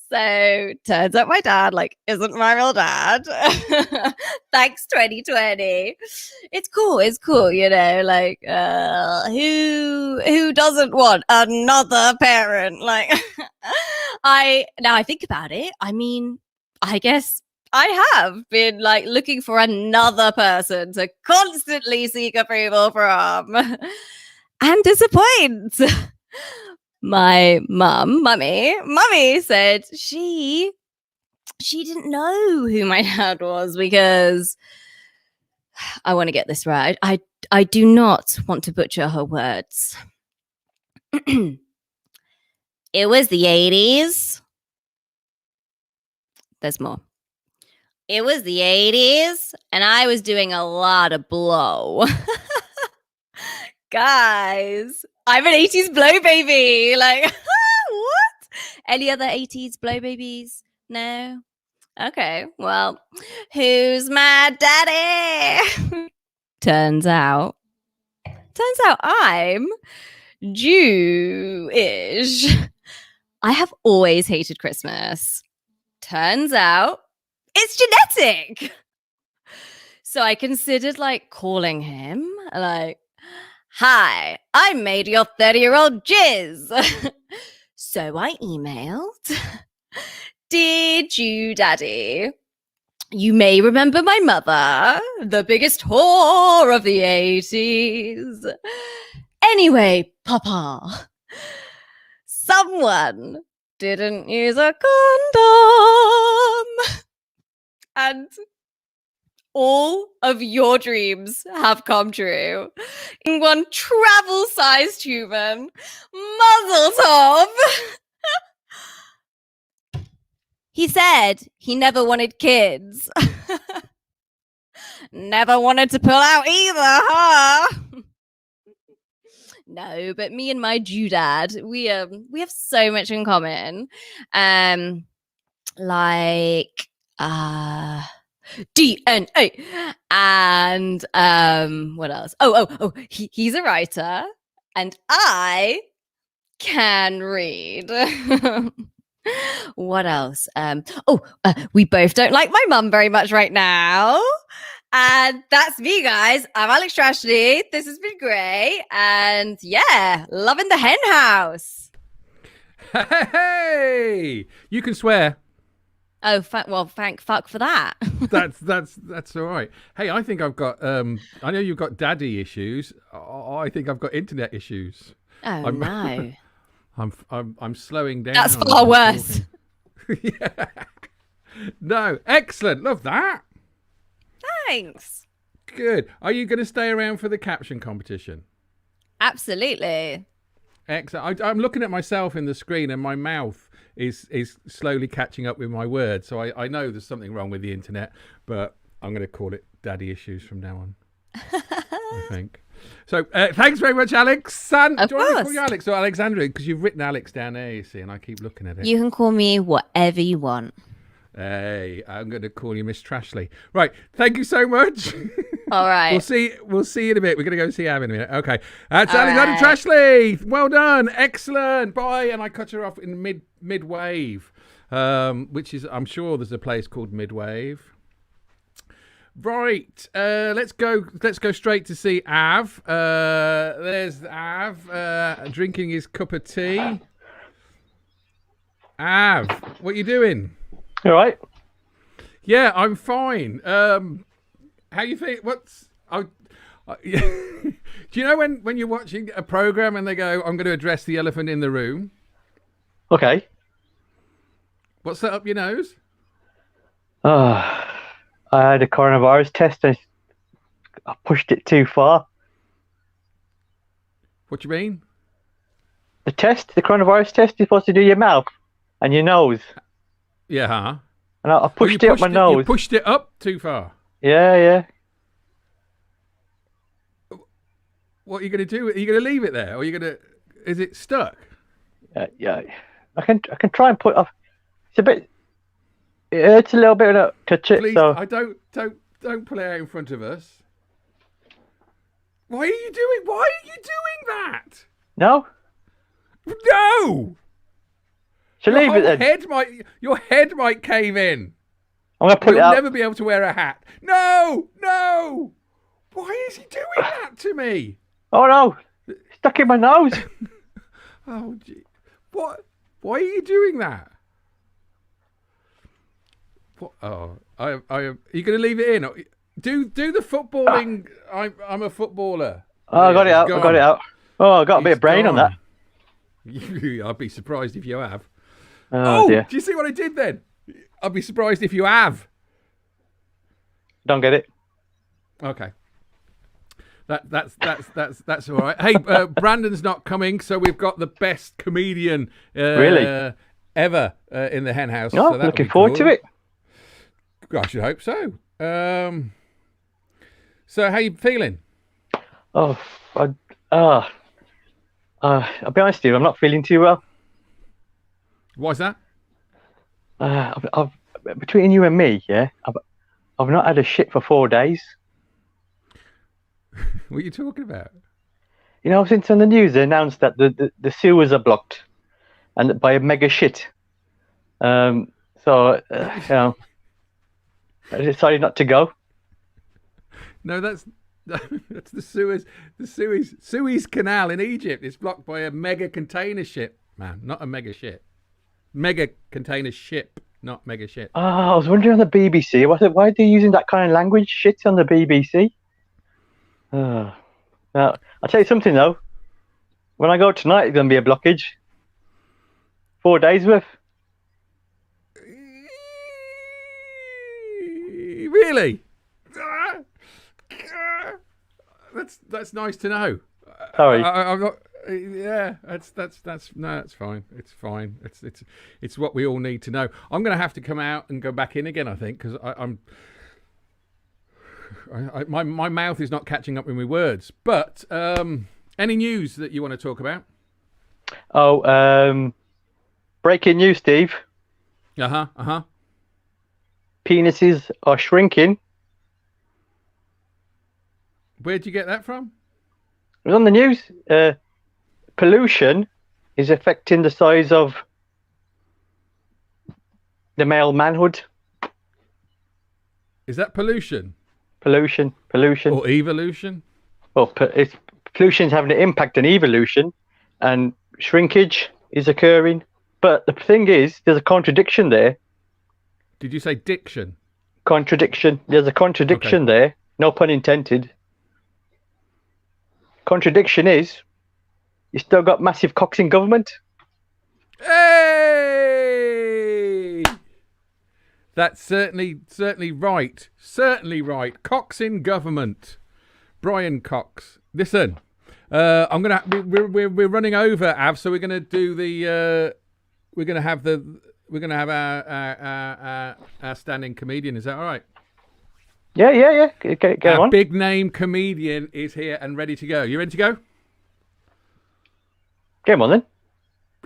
So turns out my dad isn't my real dad. Thanks 2020. It's cool, who doesn't want another parent? Now I think about it, I mean, I guess I have been looking for another person to constantly seek approval from and disappoint. My mummy said she didn't know who my dad was because I want to get this right. I do not want to butcher her words. It was the 80s. There's more. It was the 80s and I was doing a lot of blow. Guys, I'm an 80s blow baby. Like, what? Any other 80s blow babies? No? Okay, well, who's my daddy? Turns out I'm Jewish. I have always hated Christmas. Turns out it's genetic. So I considered like calling him like, hi, I made your 30-year-old jizz. So I emailed, dear Jew daddy, you may remember my mother, the biggest whore of the 80s. Anyway, Papa, someone didn't use a condom. And all of your dreams have come true. In one travel-sized human, Mazel tov. He said he never wanted kids. Never wanted to pull out either, huh? No, but me and my Jew dad, we have so much in common. Like DNA and what else? He's a writer and I can read. What else? We both don't like my mum very much right now. And that's me, guys. I'm Alex Trashley. This has been great. And yeah, loving the hen house. Hey! You can swear. Oh, thank fuck for that. That's all right. Hey, I think I've got. I know you've got daddy issues. I think I've got internet issues. Oh no. I'm slowing down. That's far worse. Yeah. No, excellent. Love that. Thanks. Good. Are you going to stay around for the caption competition? Absolutely. Excellent. I'm looking at myself in the screen, and my mouth is slowly catching up with my words. So I know there's something wrong with the internet, but I'm going to call it daddy issues from now on. I think. So thanks very much, Alex. Do you want me to call you Alex or Alexandra? Because you've written Alex down there, you see, and I keep looking at it. You can call me whatever you want. Hey, I'm going to call you Miss Trashley. Right. Thank you so much. All right. We'll see you in a bit. We're going to go see Ab in a minute. Okay. That's Alexandra Trashley. Well done. Excellent. Bye. And I cut her off in mid-wave, which is, I'm sure there's a place called Mid-Wave. Right, let's go straight to see Av. There's Av drinking his cup of tea. Av, what you doing? You all right? Yeah, I'm fine. How you think? Do you know when you're watching a program and they go, I'm going to address the elephant in the room? Okay. What's that up your nose? I had a coronavirus test and I pushed it too far. What do you mean? The coronavirus test, you're supposed to do your mouth and your nose. Yeah, huh? And I pushed it up my nose. You pushed it up too far? Yeah. What are you going to do? Are you going to leave it there? Or are you going to... Is it stuck? Yeah. I can try and put off. It's a bit... It hurts a little bit when I touch it. Please, so. I don't pull it out in front of us. Why are you doing that? No. No. So leave it then. Your head might cave in. I'm gonna pull it out. You'll never be able to wear a hat. No. Why is he doing that to me? Oh no! It's stuck in my nose. Oh gee. What? Why are you doing that? What? Oh, are you going to leave it in? Do the footballing. I'm a footballer. Oh, I got it out. Oh, I got a bit of brain on that. I'd be surprised if you have. Oh dear. Do you see what I did then? I'd be surprised if you have. Don't get it. Okay. That's all right. Hey, Brandon's not coming, so we've got the best comedian really ever in the hen house. Oh, so looking forward to it. I should hope so. So how you feeling? Oh, I'll be honest with you, I'm not feeling too well. Why's that? I've between you and me, yeah, I've not had a shit for 4 days. What are you talking about? You know, since on the news they announced that the sewers are blocked, and by a mega shit. You know, I decided not to go. No, that's the Suez Canal in Egypt. It's blocked by a mega container ship, man, not a mega ship. Mega container ship, not mega ship. Oh, I was wondering on the BBC, why are they using that kind of language? Shit on the BBC. Now, I'll tell you something though. When I go tonight, it's going to be a blockage. 4 days worth. Really? That's nice to know. Sorry. I'm not. Yeah, that's fine. It's fine. It's what we all need to know. I'm going to have to come out and go back in again, I think, because my mouth is not catching up with my words. But any news that you want to talk about? Oh, breaking news, Steve. Penises are shrinking. Where'd you get that from? It was on the news. Pollution is affecting the size of the male manhood. Is that pollution? Pollution. Or evolution? Well, pollution is having an impact on evolution, and shrinkage is occurring. But the thing is, there's a contradiction there. Did you say diction? Contradiction. There's a contradiction there. No pun intended. Contradiction is, you still got massive cocks in government. Hey! That's certainly right. Certainly right. Cox in government. Brian Cox. Listen, we're running over, Av, so we're gonna do the we're gonna have our standing comedian. Is that all right? Yeah. Get our on. Big name comedian is here and ready to go. You ready to go? Get on then.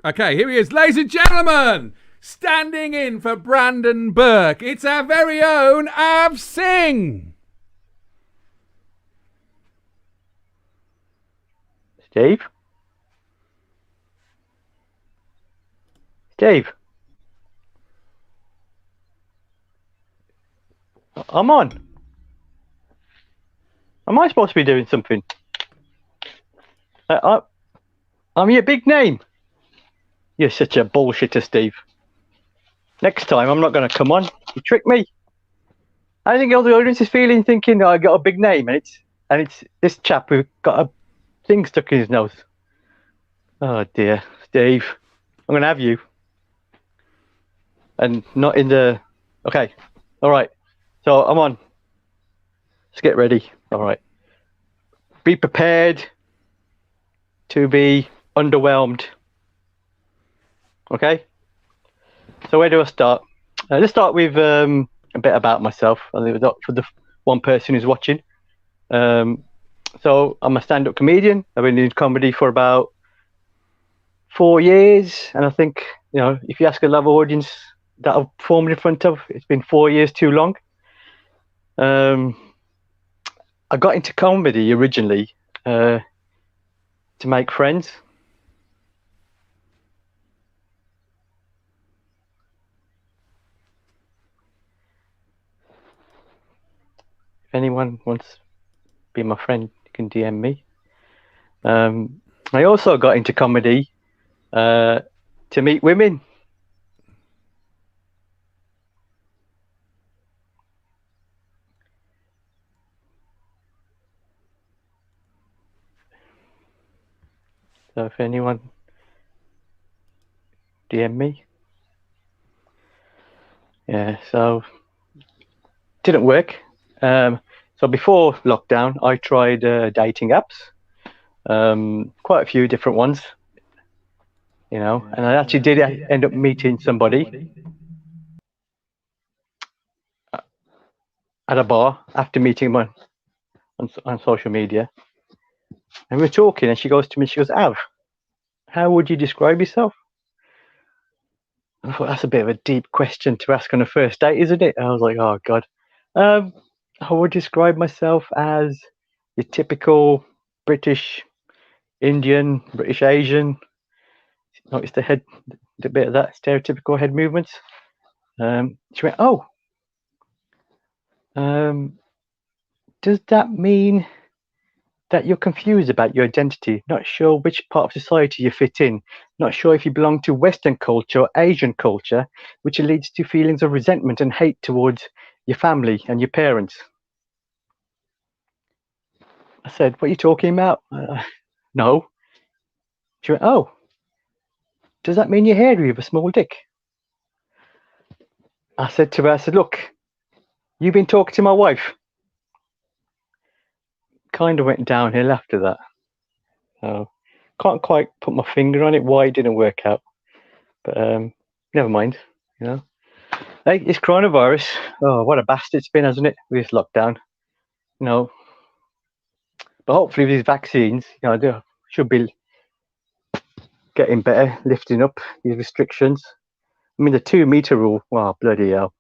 Okay, here he is, ladies and gentlemen. Standing in for Brandon Burke, it's our very own Av Singh. Steve? I'm on. Am I supposed to be doing something? I'm your big name. You're such a bullshitter, Steve. Next time, I'm not going to come on. You tricked me. I think all the audience is feeling, thinking I got a big name, and it's this chap who got a thing stuck in his nose. Oh dear, Steve, I'm going to have you. And not in the. Okay, all right. So I'm on. Let's get ready. All right. Be prepared to be underwhelmed. Okay. So where do I start? Let's start with a bit about myself. For the one person who's watching. So I'm a stand-up comedian. I've been doing comedy for about 4 years, and I think if you ask a live audience that I've performed in front of, it's been 4 years too long. I got into comedy originally to make friends. If anyone wants to be my friend, you can DM me. I also got into comedy to meet women. So if anyone DM me. Yeah, so didn't work. So before lockdown, I tried dating apps, quite a few different ones, and I actually did end up meeting somebody at a bar after meeting him on social media. And we were talking, and she goes to me, she goes, Av, how would you describe yourself? I thought that's a bit of a deep question to ask on a first date, isn't it? I was like, oh God. I would describe myself as your typical British Indian, British Asian. Notice the bit of that stereotypical head movements. She went, oh, does that mean that you're confused about your identity, not sure which part of society you fit in, not sure if you belong to Western culture or Asian culture, which leads to feelings of resentment and hate towards your family and your parents? I said, what are you talking about? No. She went, oh, does that mean you're hairy with a small dick? I said to her, look, you've been talking to my wife. Kind of went downhill after that. So can't quite put my finger on it why it didn't work out, but never mind. You know, hey, it's coronavirus. Oh, what a bastard it's been, hasn't it? With this lockdown. You know, but hopefully with these vaccines, you know, they should be getting better, lifting up these restrictions. I mean, the 2 meter rule. Wow, bloody hell!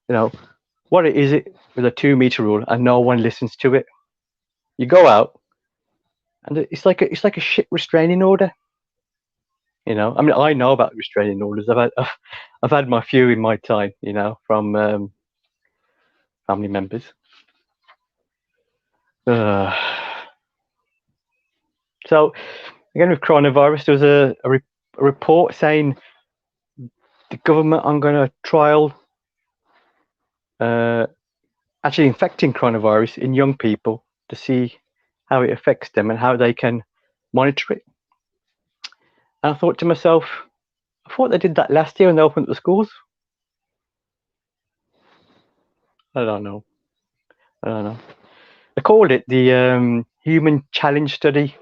You know, what is it with a 2 meter rule and no one listens to it? You go out, and it's like a shit restraining order. You know, I mean, I know about restraining orders. I've had my few in my time. You know, from family members. So again, with coronavirus, there was a report saying the government are going to trial actually infecting coronavirus in young people to see how it affects them and how they can monitor it. And I thought to myself, I thought they did that last year when they opened up the schools. I don't know. They called it the Human Challenge Study.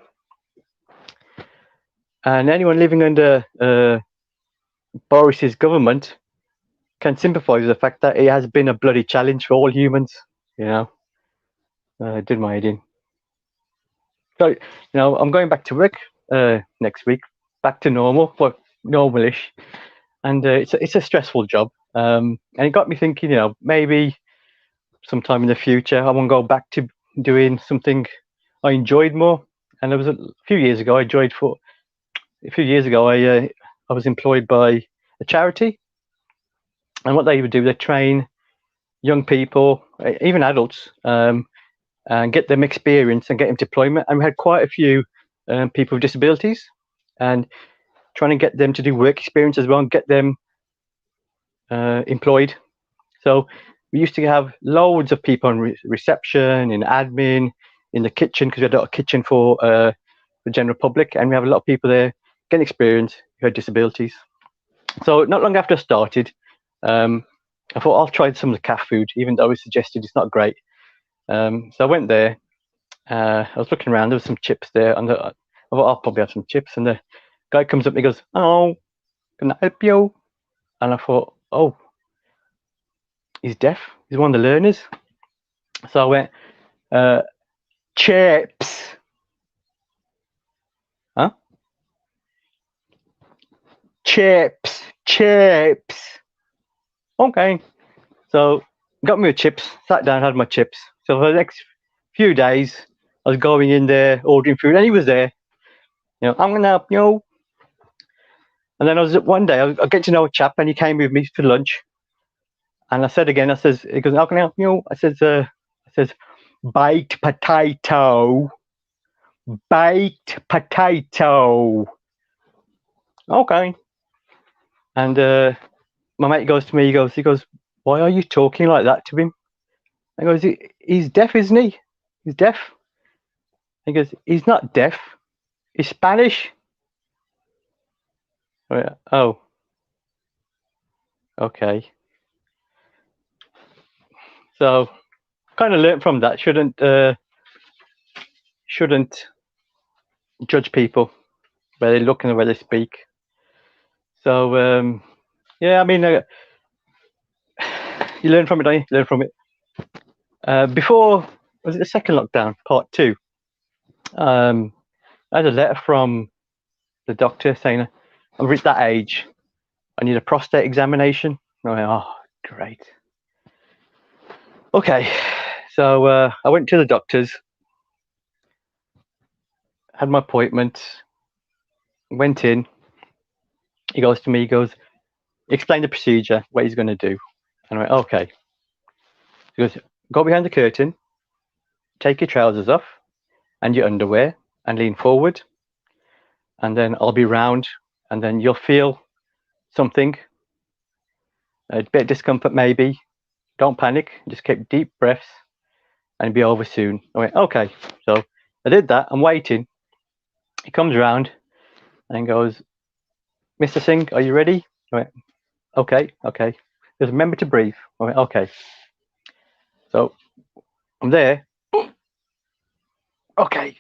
And anyone living under Boris's government can sympathise with the fact that it has been a bloody challenge for all humans. You know, it did my head in. So, you know, I'm going back to work next week, back to normal, well, normalish, and it's a stressful job. And it got me thinking, you know, maybe sometime in the future I want to go back to doing something I enjoyed more. And there was a few years ago I was employed by a charity, and what they would do, they train young people, even adults, and get them experience and get them deployment. And we had quite a few people with disabilities, and trying to get them to do work experience as well and get them employed. So we used to have loads of people on reception, in admin, in the kitchen, because we had a kitchen for the general public, and we have a lot of people there getting experience who had disabilities. So not long after I started, I thought I'll try some of the calf food, even though it was suggested it's not great. So I went there. I was looking around. There was some chips there, and I thought I'll probably have some chips. And the guy comes up and he goes, "Oh, can I help you?" And I thought, "Oh, he's deaf. He's one of the learners." So I went, "Chips, huh? Chips. Okay." So got me the chips. Sat down, had my chips. So for the next few days, I was going in there ordering food, and he was there. You know, "I'm gonna help you." And then one day I get to know a chap, and he came with me for lunch. And I said again, he goes, "How can I help you?" I says, "Baked potato. Okay. And my mate goes to me, he goes, "Why are you talking like that to him?" I goes, "He's deaf, isn't he? He's deaf." He goes, "He's not deaf. He's Spanish." I went, "Oh, okay." So kind of learned from that. Shouldn't judge people where they look and where they speak. So yeah, I mean, you learn from it, don't you? You learn from it. Before, was it the second lockdown, part 2? I had a letter from the doctor saying, I'm at that age. I need a prostate examination. And I went, oh, great. Okay. So I went to the doctor's, had my appointment, went in. He goes to me, he goes, explain the procedure, what he's going to do. And I went, okay. He goes, go behind the curtain, take your trousers off and your underwear and lean forward. And then I'll be round and then you'll feel something, a bit of discomfort maybe. Don't panic, just keep deep breaths and be over soon. I went, okay. So I did that, I'm waiting. He comes around and goes, Mr. Singh, are you ready? I went, okay. Just remember to breathe. I went, okay. So I'm there. Okay.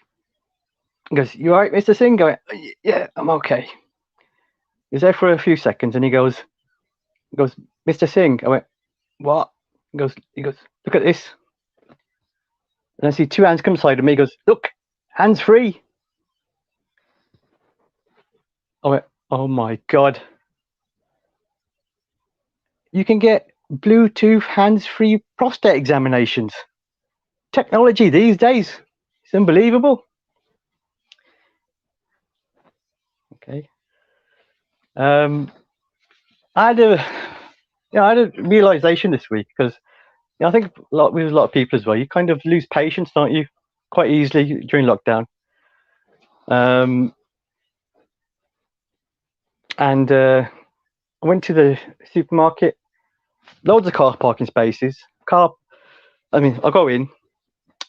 He goes, you all right, Mr. Singh? I went, yeah, I'm okay. He's there for a few seconds and he goes, Mr. Singh. I went, what? He goes, look at this. And I see two hands come beside of me. He goes, look, hands free. I went, oh my God. You can get Bluetooth hands-free prostate examinations. Technology these days. It's unbelievable. Okay. I had a realization this week because I think with a lot of people as well, you kind of lose patience, don't you? Quite easily during lockdown. And I went to the supermarket, loads of car parking spaces. I go in.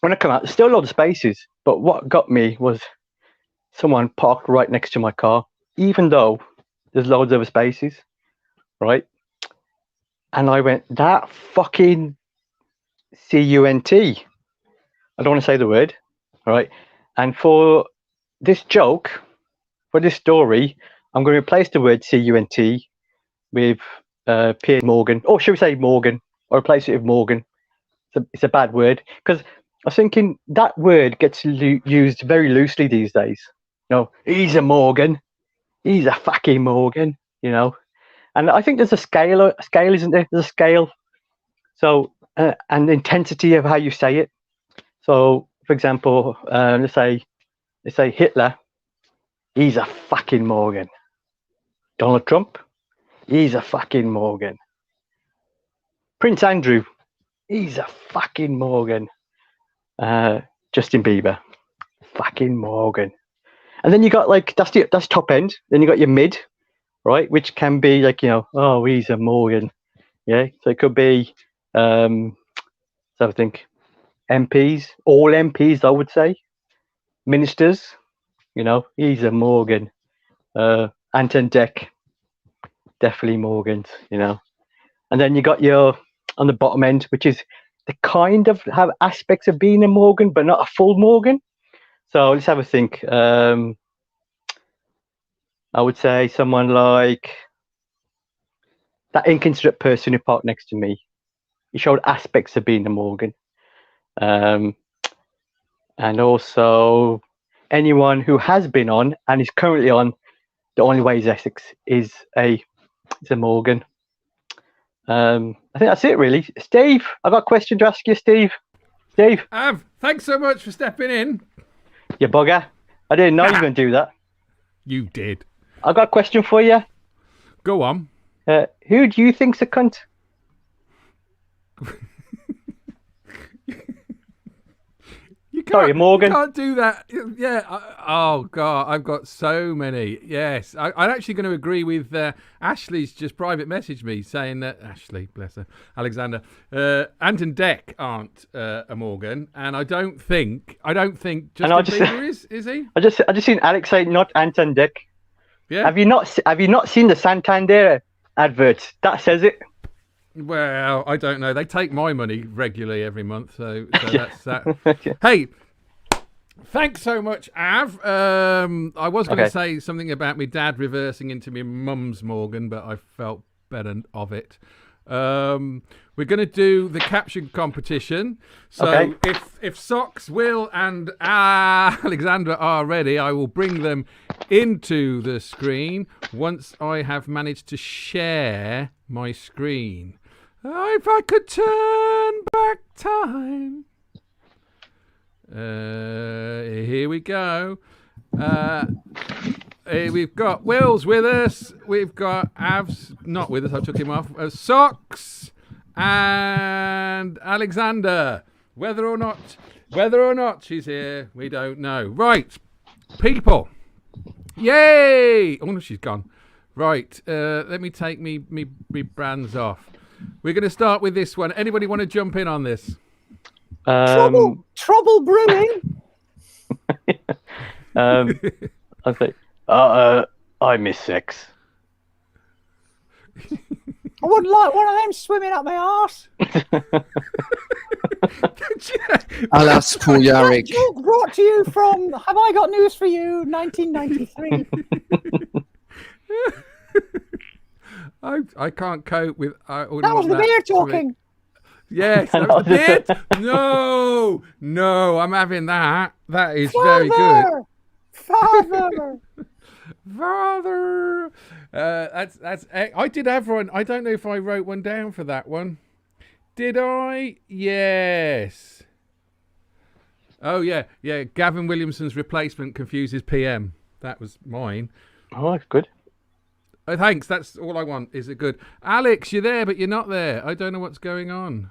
When I come out, there's still a lot of spaces. But what got me was someone parked right next to my car, even though there's loads of spaces, right? And I went, that fucking cunt. I don't want to say the word, all right? And for this joke, for this story, I'm going to replace the word cunt with Piers Morgan, or should we say Morgan, or replace it with Morgan. It's a bad word because I was thinking that word gets used very loosely these days. He's a Morgan, he's a fucking Morgan, And I think there's a scale, isn't there? There's a scale. So and the intensity of how you say it. So, for example, let's say Hitler, he's a fucking Morgan. Donald Trump, he's a fucking Morgan. Prince Andrew, he's a fucking Morgan. Justin Bieber, fucking Morgan. And then you got that's top end. Then you got your mid, right? Which can be oh, he's a Morgan. Yeah. So it could be, so I think MPs, all MPs, I would say. Ministers, he's a Morgan. Anton Deck, definitely Morgans, And then you got your on the bottom end, which is they kind of have aspects of being a Morgan, but not a full Morgan. So let's have a think. I would say someone like that inconsiderate person who parked next to me. He showed aspects of being a Morgan. And also anyone who has been on and is currently on The Only Way is Essex is a Morgan. I think that's it, really. Steve, I've got a question to ask you, Steve. Steve. Thanks so much for stepping in. You bugger. I didn't know you were going to do that. You did. I've got a question for you. Go on. Who do you think's a cunt? Sorry, Morgan. You can't do that. Yeah. Oh, God. I've got so many. Yes. I'm actually going to agree with Ashley's just private messaged me saying that, Ashley, bless her, Alexander, Anton Deck aren't a Morgan. And I don't think Justin Bieber is he? I just seen Alex say not Anton Deck. Yeah. Have you not seen the Santander adverts? That says it. Well, I don't know. They take my money regularly every month, so that's that. Hey, thanks so much, Av. I was going to say something about my dad reversing into my mum's Morgan, but I felt better of it. We're going to do the caption competition. So if Socks, Will, and Alexandra are ready, I will bring them into the screen once I have managed to share my screen. If I could turn back time. Here we go. We've got Will's with us. We've got Av's not with us. I took him off. Socks and Alexander. Whether or not she's here, we don't know. Right, people. Yay! Oh no, she's gone. Right. Let me take me brands off. We're going to start with this one. Anybody want to jump in on this? Trouble brewing. I think. I miss sex. I wouldn't like one of them swimming up my arse. Alas, poor Yarrick. Joke brought to you from Have I Got News for You, 1993. I can't cope with. That was the beer talking. Yes, that was the beer. No, I'm having that. That is very good. Father. That's. I did have one. I don't know if I wrote one down for that one. Did I? Yes. Oh yeah. Gavin Williamson's replacement confuses PM. That was mine. Oh, that's good. Oh, thanks. That's all I want. Is it good? Alex, you're there, but you're not there. I don't know what's going on.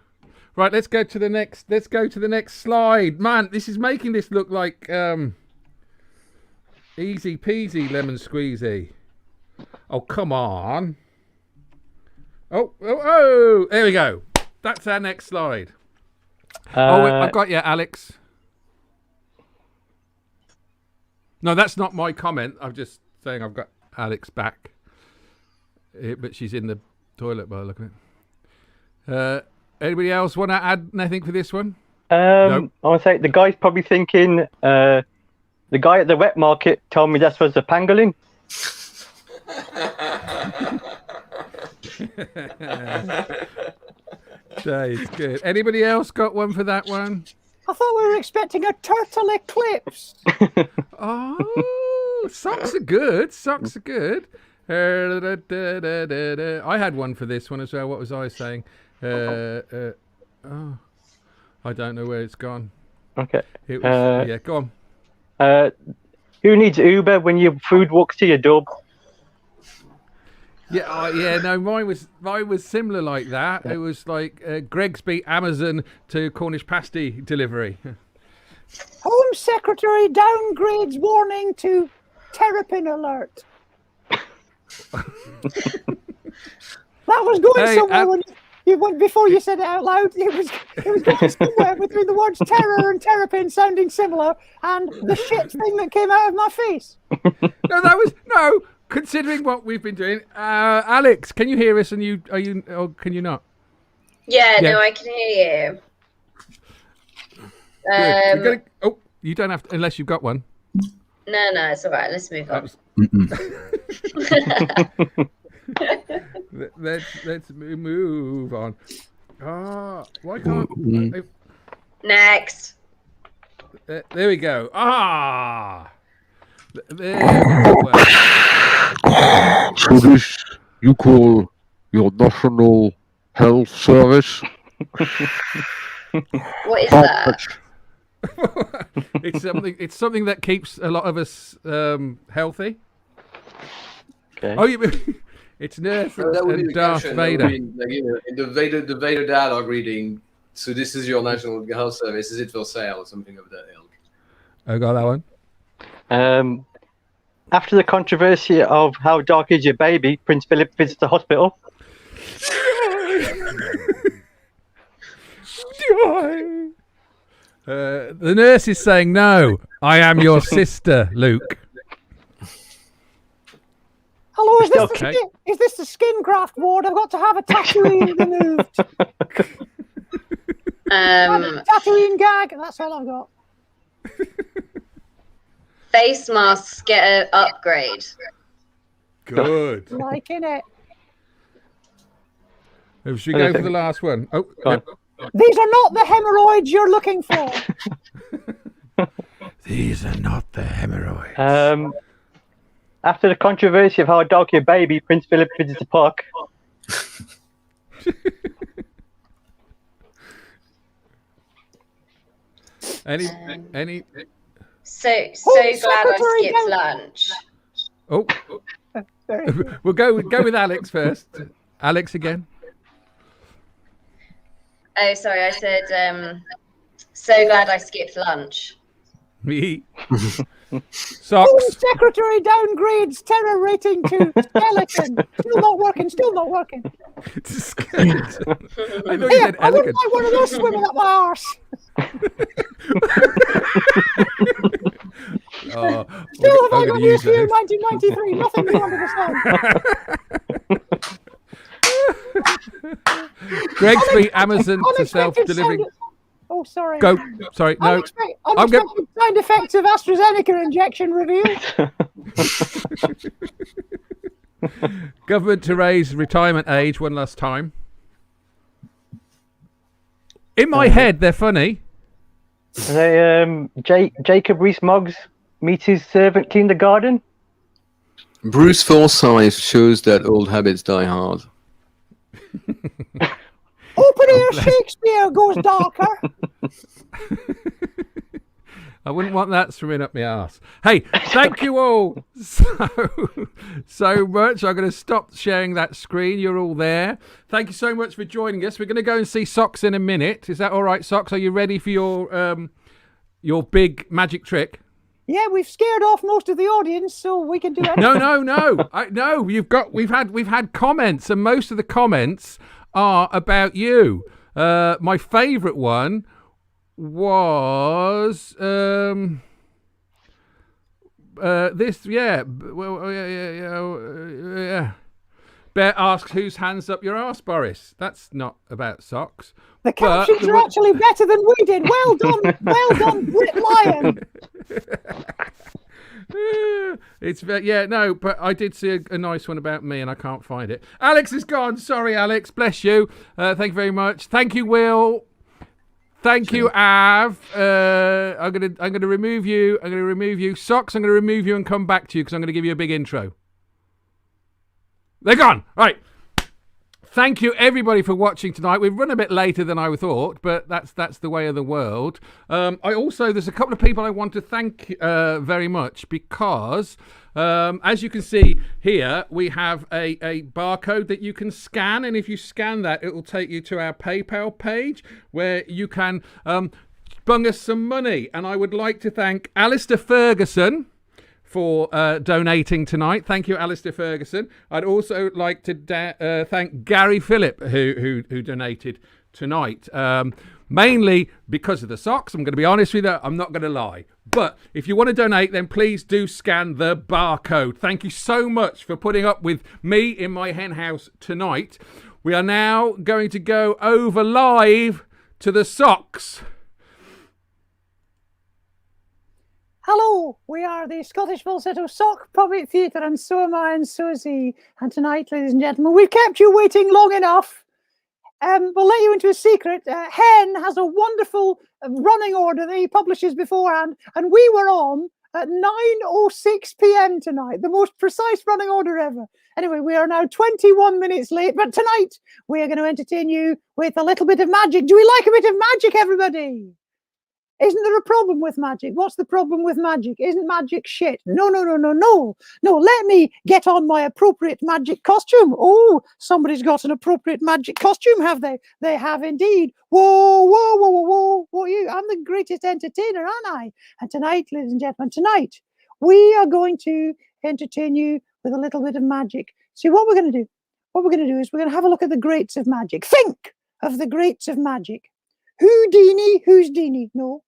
Right, let's go to the next. Let's go to the next slide. Man, this is making this look like easy peasy lemon squeezy. Oh, come on. Oh! There we go. That's our next slide. I've got you, Alex. No, that's not my comment. I'm just saying I've got Alex back. But she's in the toilet by the look of it. Anybody else want to add anything for this one? No. I want to say the guy's probably thinking the guy at the wet market told me that was a pangolin. That is good. Anybody else got one for that one? I thought we were expecting a turtle eclipse. Oh, socks are good. Socks are good. I had one for this one as well. What was I saying? I don't know where it's gone. Okay. It was, yeah, go on. Who needs Uber when your food walks to your door? Yeah, no, mine was similar like that. It was like Greg's beat Amazon to Cornish pasty delivery. Home Secretary downgrades warning to terrapin alert. That was going somewhere when you went before you said it out loud. It was going somewhere between the words terror and terrapin sounding similar, and the shit thing that came out of my face. No. Considering what we've been doing, Alex, can you hear us? And or can you not? Yeah, no, I can hear you. You don't have to, unless you've got one. No, it's all right. Let's move on. Let's move on. Why can't? Next. There we go. There we go. So this you call your National Health Service? What is that? It's something that keeps a lot of us healthy. Okay. Oh, it's Mirth and Darth Vader. In the Vader dialogue reading. So this is your National Health Service. Is it for sale or something of that ilk? I got that one. After the controversy of how dark is your baby, Prince Philip visits the hospital. The nurse is saying, "No, I am your sister, Luke." Hello, is this the skin graft ward? I've got to have a Tatooine removed. Tatooine gag. That's all I've got. Face masks get an upgrade. Good. Liking it. Should we go for the last one? Oh, yep. These are not the hemorrhoids you're looking for. These are not the hemorrhoids. After the controversy of how a dog your baby, Prince Philip visits the park. Any? So glad I skipped lunch. Oh, we'll go with Alex first. Alex again. Oh, sorry, I said so glad I skipped lunch. Socks. Home Secretary downgrades terror rating to skeleton. Still not working. Skeleton. I thought you Here, said I wouldn't elegant. like one of those swimming up my arse. Still have I got news for you, 1993. Nothing new under the sun. Greg's beat Amazon to self-delivering. Oh, sorry. Go. Sorry, no. Unexpected side effects of AstraZeneca injection revealed. Government to raise retirement age one last time. In my head, they're funny. Jacob Rees-Mogg meets his servant clean the garden. Bruce Forsyth shows that old habits die hard. Open air Shakespeare goes darker. I wouldn't want that swimming up my arse. Hey, thank you all so much. I'm going to stop sharing that screen. You're all there. Thank you so much for joining us. We're going to go and see Socks in a minute. Is that all right, Socks? Are you ready for your big magic trick? Yeah, we've scared off most of the audience, so we can do it. No. We've had comments, and most of the comments are about you. My favourite one was this. Yeah. Well, yeah. Bear asks, "Whose hands up your arse, Boris?" That's not about Socks. The captions are actually better than we did. Well done, Brit Lion. But I did see a nice one about me, and I can't find it. Alex is gone. Sorry, Alex. Bless you. Thank you very much. Thank you, Will. Thank you, Av. I'm gonna remove you. I'm gonna remove you. Socks, I'm gonna remove you and come back to you because I'm gonna give you a big intro. They're gone. Right. Thank you, everybody, for watching tonight. We've run a bit later than I thought, but that's the way of the world. There's a couple of people I want to thank very much because, as you can see here, we have a barcode that you can scan, and if you scan that, it will take you to our PayPal page where you can bung us some money. And I would like to thank Alistair Ferguson for donating tonight. Thank you, Alistair Ferguson. I'd also like to thank Gary Phillip, who donated tonight. Mainly because of the socks. I'm going to be honest with you. I'm not going to lie. But if you want to donate, then please do scan the barcode. Thank you so much for putting up with me in my hen house tonight. We are now going to go over live to the socks. Hello, we are the Scottish Falsetto Sock Puppet Theatre, and so am I, and so is he. And tonight, ladies and gentlemen, we've kept you waiting long enough. We'll let you into a secret. Henn has a wonderful running order that he publishes beforehand, and we were on at 9:06 p.m. tonight, the most precise running order ever. Anyway, we are now 21 minutes late, but tonight we are going to entertain you with a little bit of magic. Do we like a bit of magic, everybody? Isn't there a problem with magic? What's the problem with magic? Isn't magic shit? No. Let me get on my appropriate magic costume. Oh, somebody's got an appropriate magic costume, have they? They have indeed. Whoa. What are you? I'm the greatest entertainer, aren't I? And tonight, ladies and gentlemen, we are going to entertain you with a little bit of magic. See, what we're going to do? What we're going to do is we're going to have a look at the greats of magic. Think of the greats of magic. Houdini, Houdini? No.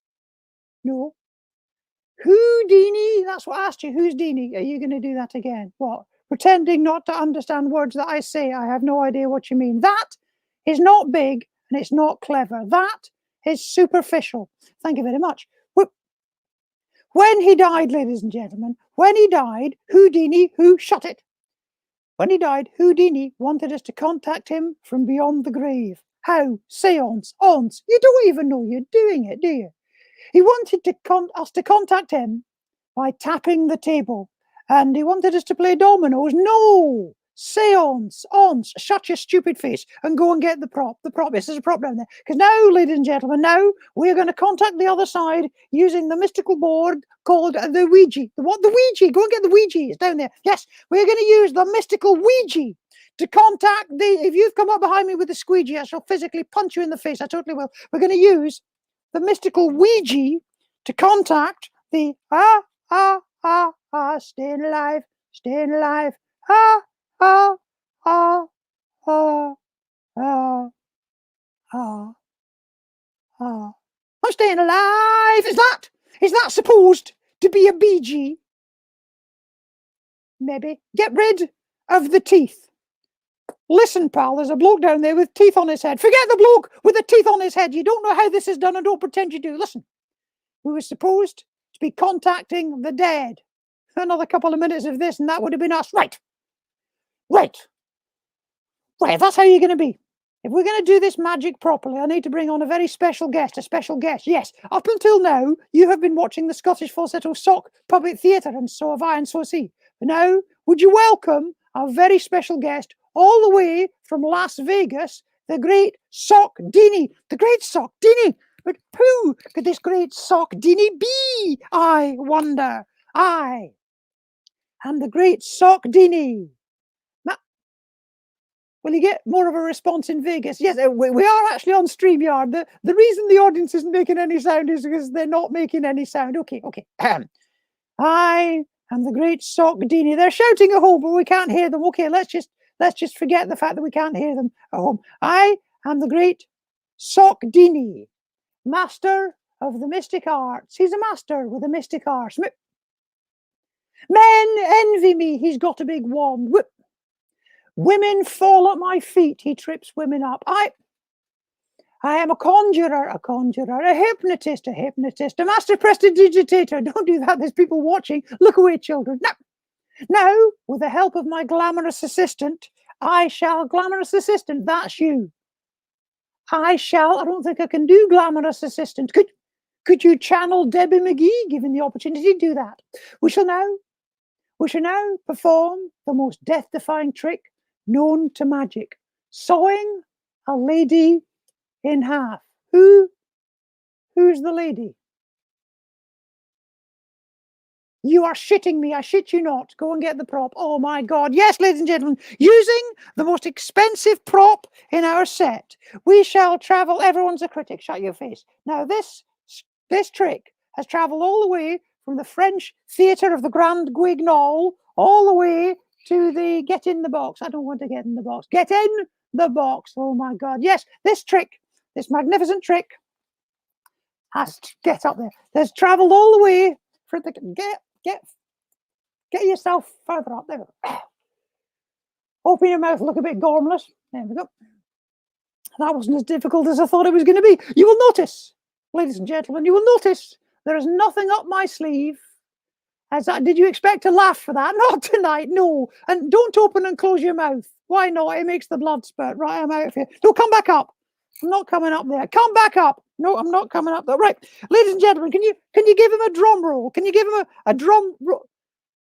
Houdini, that's what I asked you. Houdini, are you going to do that again? What? Pretending not to understand words that I say. I have no idea what you mean. That is not big and it's not clever. That is superficial. Thank you very much. When he died, ladies and gentlemen, when he died, Houdini, shut it. When he died, Houdini wanted us to contact him from beyond the grave. How? Seance, aunts. You don't even know you're doing it, do you? He wanted us to contact him by tapping the table. and he wanted us to play dominoes. No! Seance, shut your stupid face and go and get the prop. The prop, yes, there's a prop down there. Because now, ladies and gentlemen, now we're going to contact the other side using the mystical board called the Ouija. The Ouija? Go and get the Ouija. It's down there. Yes, we're going to use the mystical Ouija to contact if you've come up behind me with the squeegee, I shall physically punch you in the face. I totally will. We're going to use the mystical Ouija to contact the staying alive, I'm staying alive. Is that supposed to be a BG? Maybe. Get rid of the teeth. Listen, pal, there's a bloke down there with teeth on his head. Forget the bloke with the teeth on his head. You don't know how this is done and don't pretend you do. Listen, we were supposed to be contacting the dead. Another couple of minutes of this and that would have been us. Right, if that's how you're going to be. If we're going to do this magic properly, I need to bring on a very special guest, Yes, up until now, you have been watching the Scottish Falsetto Sock Puppet Theatre, and so have I, and so has he. But now, would you welcome our very special guest, all the way from Las Vegas, the great Sock Dini. The great Sock Dini. But who could this great Sock Dini be, I wonder? I am the great Sock Dini. Will you get more of a response in Vegas? Yes, we are actually on StreamYard. The reason the audience isn't making any sound is because they're not making any sound. Okay. I am the great Sock Dini. They're shouting at home, but we can't hear them. Okay, let's just forget the fact that we can't hear them at home. I am the great Sock Dini, master of the mystic arts. He's a master with the mystic arts. Men envy me. He's got a big wand. Women fall at my feet. He trips women up. I am a conjurer, a hypnotist, a master prestidigitator. Don't do that. There's people watching. Look away, children. Now, with the help of my glamorous assistant, glamorous assistant, that's you. I don't think I can do glamorous assistant. Could you channel Debbie McGee, given the opportunity to do that? We shall now perform the most death-defying trick known to magic, sawing a lady in half. Who's the lady? You are shitting me. I shit you not. Go and get the prop. Oh my God. Yes, ladies and gentlemen, using the most expensive prop in our set, we shall travel. Everyone's a critic. Shut your face. Now, this trick has traveled all the way from the French theatre of the Grand Guignol all the way to the get in the box. I don't want to get in the box. Get in the box. Oh my God. Yes, this magnificent trick has to get up there. There's traveled all the way for the get yourself further up there. Open your mouth, look a bit gormless. There we go. That wasn't as difficult as I thought it was going to be. You will notice, ladies and gentlemen, there is nothing up my sleeve. Did you expect to laugh for that? Not tonight, no. And don't open and close your mouth. Why not? It makes the blood spurt. Right, I'm out of here. No, come back up. I'm not coming up there. Come back up. No, I'm not coming up there. Right, ladies and gentlemen, can you give him a drum roll? Can you give him a drum roll?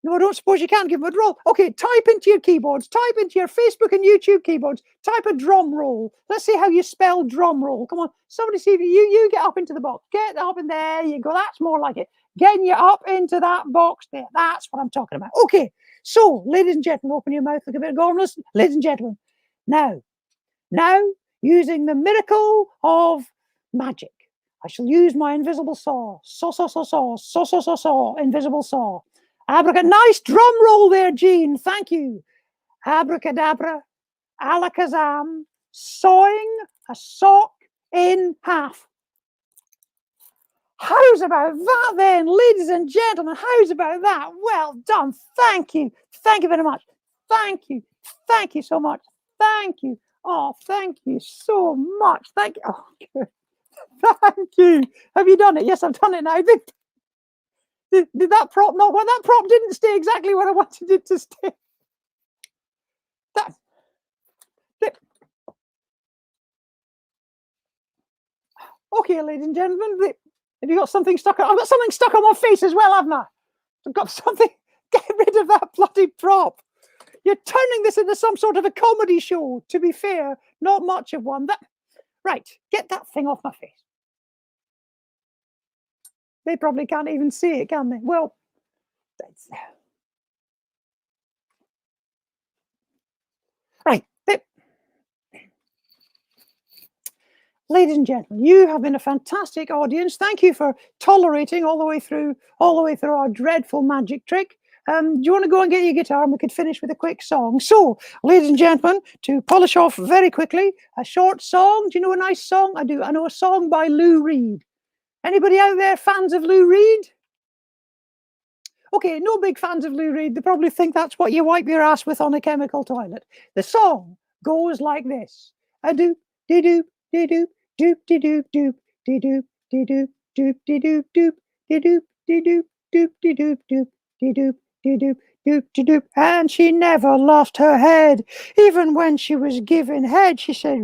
No, I don't suppose you can give him a roll. Okay, type into your keyboards. Type into your Facebook and YouTube keyboards. Type a drum roll. Let's see how you spell drum roll. Come on, somebody see if you get up into the box. Get up in there. You go. That's more like it. Getting you up into that box there. That's what I'm talking about. Okay, so, ladies and gentlemen, open your mouth, look a bit gormless. Ladies and gentlemen, now, using the miracle of magic, I shall use my invisible saw. Saw, invisible saw. Nice drum roll there, Gene. Thank you. Abracadabra, alakazam, sawing a sock in half. How's about that then, ladies and gentlemen? How's about that? Well done. Thank you. Thank you very much. Thank you. Thank you so much. Thank you. Oh, thank you so much. Thank you. Oh, good. Thank you. Have you done it? Yes, I've done it now. Did that prop not? Well, that prop didn't stay exactly where I wanted it to stay. Okay, ladies and gentlemen, have you got something stuck? I've got something stuck on my face as well, haven't I? I've got something Get rid of that bloody prop. You're turning this into some sort of a comedy show. To be fair, not much of one. Right, get that thing off my face. They probably can't even see it, can they? Well, right. Ladies and gentlemen, you have been a fantastic audience. Thank you for tolerating all the way through our dreadful magic trick. Do you want to go and get your guitar and we could finish with a quick song? So, ladies and gentlemen, to polish off very quickly, a short song. Do you know a nice song? I do. I know a song by Lou Reed. Anybody out there fans of Lou Reed? Okay, no big fans of Lou Reed. They probably think that's what you wipe your ass with on a chemical toilet. The song goes like this. A doop de doop de doop doop de doop doop de doop de doop doop de doop doop de doop de doop doop de doop doop de doop de doop doop de doop. And she never lost her head. Even when she was given head, she said,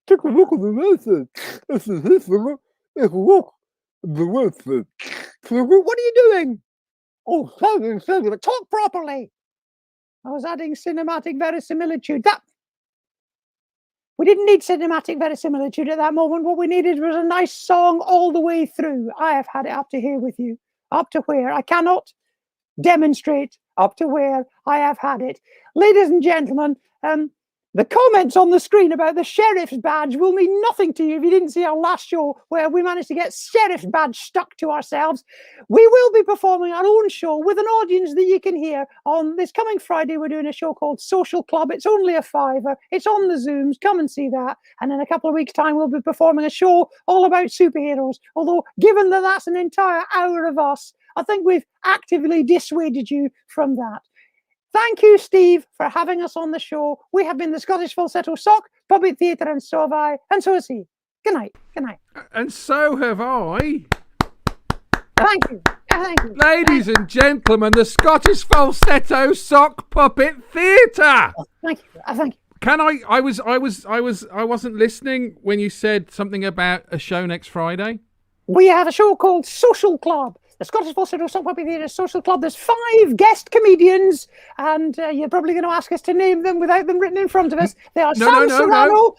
take a look at the method. What are you doing? Oh, talk properly. I was adding cinematic verisimilitude. We didn't need cinematic verisimilitude at that moment. What we needed was a nice song all the way through. I have had it up to here with you. Up to where I cannot demonstrate up to where I have had it. Ladies and gentlemen, the comments on the screen about the sheriff's badge will mean nothing to you if you didn't see our last show where we managed to get sheriff's badge stuck to ourselves. We will be performing our own show with an audience that you can hear on this coming Friday. We're doing a show called Social Club. It's only a £5. It's on the Zooms. Come and see that. And in a couple of weeks' time, we'll be performing a show all about superheroes. Although, given that that's an entire hour of us, I think we've actively dissuaded you from that. Thank you, Steve, for having us on the show. We have been the Scottish Falsetto Sock, Puppet Theatre, and so have I, and so has he. Good night. Good night. And so have I. Thank you. Thank you. Ladies and gentlemen, the Scottish Falsetto Sock Puppet Theatre. Thank you. Thank you. Can I wasn't listening when you said something about a show next Friday. We have a show called Social Club. The Scottish Falsetto Sock Puppet Theatre Social Club. There's 5 guest comedians, and you're probably going to ask us to name them without them written in front of us. They are Sam Serrano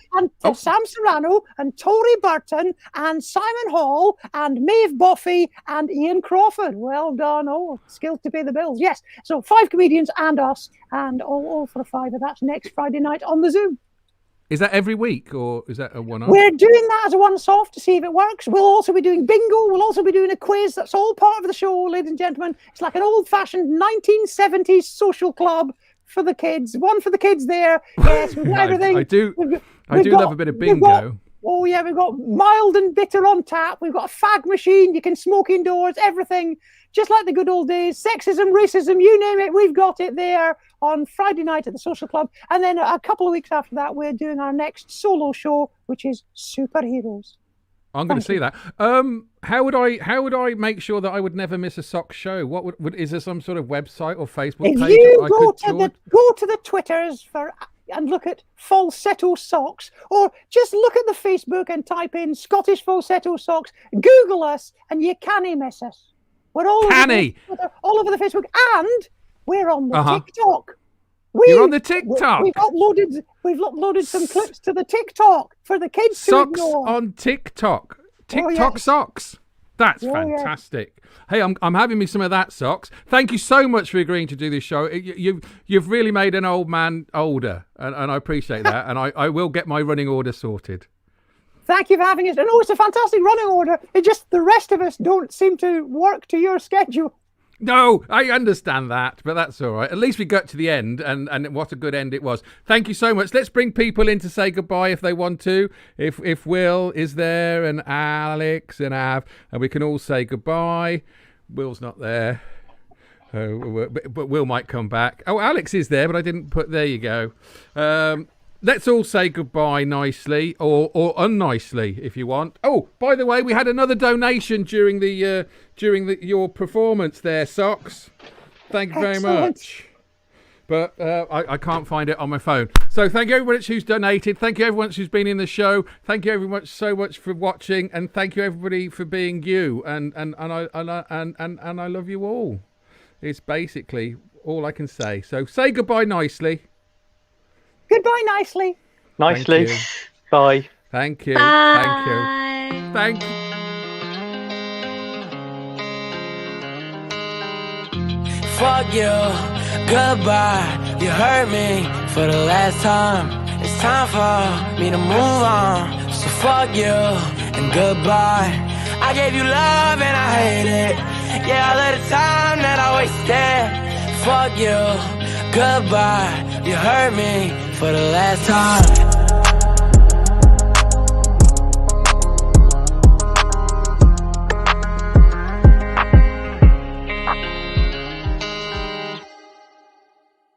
and Tory Burton and Simon Hall and Maeve Boffey and Ian Crawford. Well done. Oh, skills to pay the bills. Yes. So 5 comedians and us, and all for a £5. That's next Friday night on the Zoom. Is that every week, or is that a one-off? We're doing that as a once-off to see if it works. We'll also be doing bingo. We'll also be doing a quiz. That's all part of the show, ladies and gentlemen. It's like an old-fashioned 1970s social club for the kids. One for the kids there. Yes, we've got everything. I do love a bit of bingo. We've got mild and bitter on tap. We've got a fag machine. You can smoke indoors. Everything. Just like the good old days. Sexism, racism, you name it. We've got it there on Friday night at the Social Club. And then a couple of weeks after that, we're doing our next solo show, which is Superheroes. I'm going to see that. How would I make sure that I would never miss a sock show? What is there some sort of website or Facebook if page? You go to the Twitters and look at Falsetto Socks, or just look at the Facebook and type in Scottish Falsetto Socks. Google us, and you can't miss us. We're all over the Facebook, and we're on the TikTok. You're on the TikTok. We've uploaded some clips to the TikTok for the kids to ignore. Socks on TikTok. TikTok socks. That's fantastic. Hey, I'm having me some of that, Socks. Thank you so much for agreeing to do this show. You've really made an old man older, and I appreciate that. And I will get my running order sorted. Thank you for having us. I know it's a fantastic running order. It's just the rest of us don't seem to work to your schedule. No, I understand that, but that's all right. At least we got to the end, and what a good end it was. Thank you so much. Let's bring people in to say goodbye if they want to. If Will is there, and Alex and Av, and we can all say goodbye. Will's not there, but Will might come back. Oh, Alex is there, but I didn't put. There you go. Let's all say goodbye nicely or unnicely if you want. Oh, by the way, we had another donation during your performance there, Socks. Thank you very much. But I can't find it on my phone. So thank you everyone who's donated. Thank you everyone who's been in the show. Thank you everyone so much for watching, and thank you everybody for being you. And I love you all. It's basically all I can say. So say goodbye nicely. Goodbye nicely. Nicely. Thank you. Bye. Thank you. Bye. Thank you. Thank you. Fuck you, goodbye. You hurt me for the last time. It's time for me to move on. So fuck you and goodbye. I gave you love and I hate it. Yeah, all of the time that I wasted. Fuck you, goodbye. You hurt me for the last time.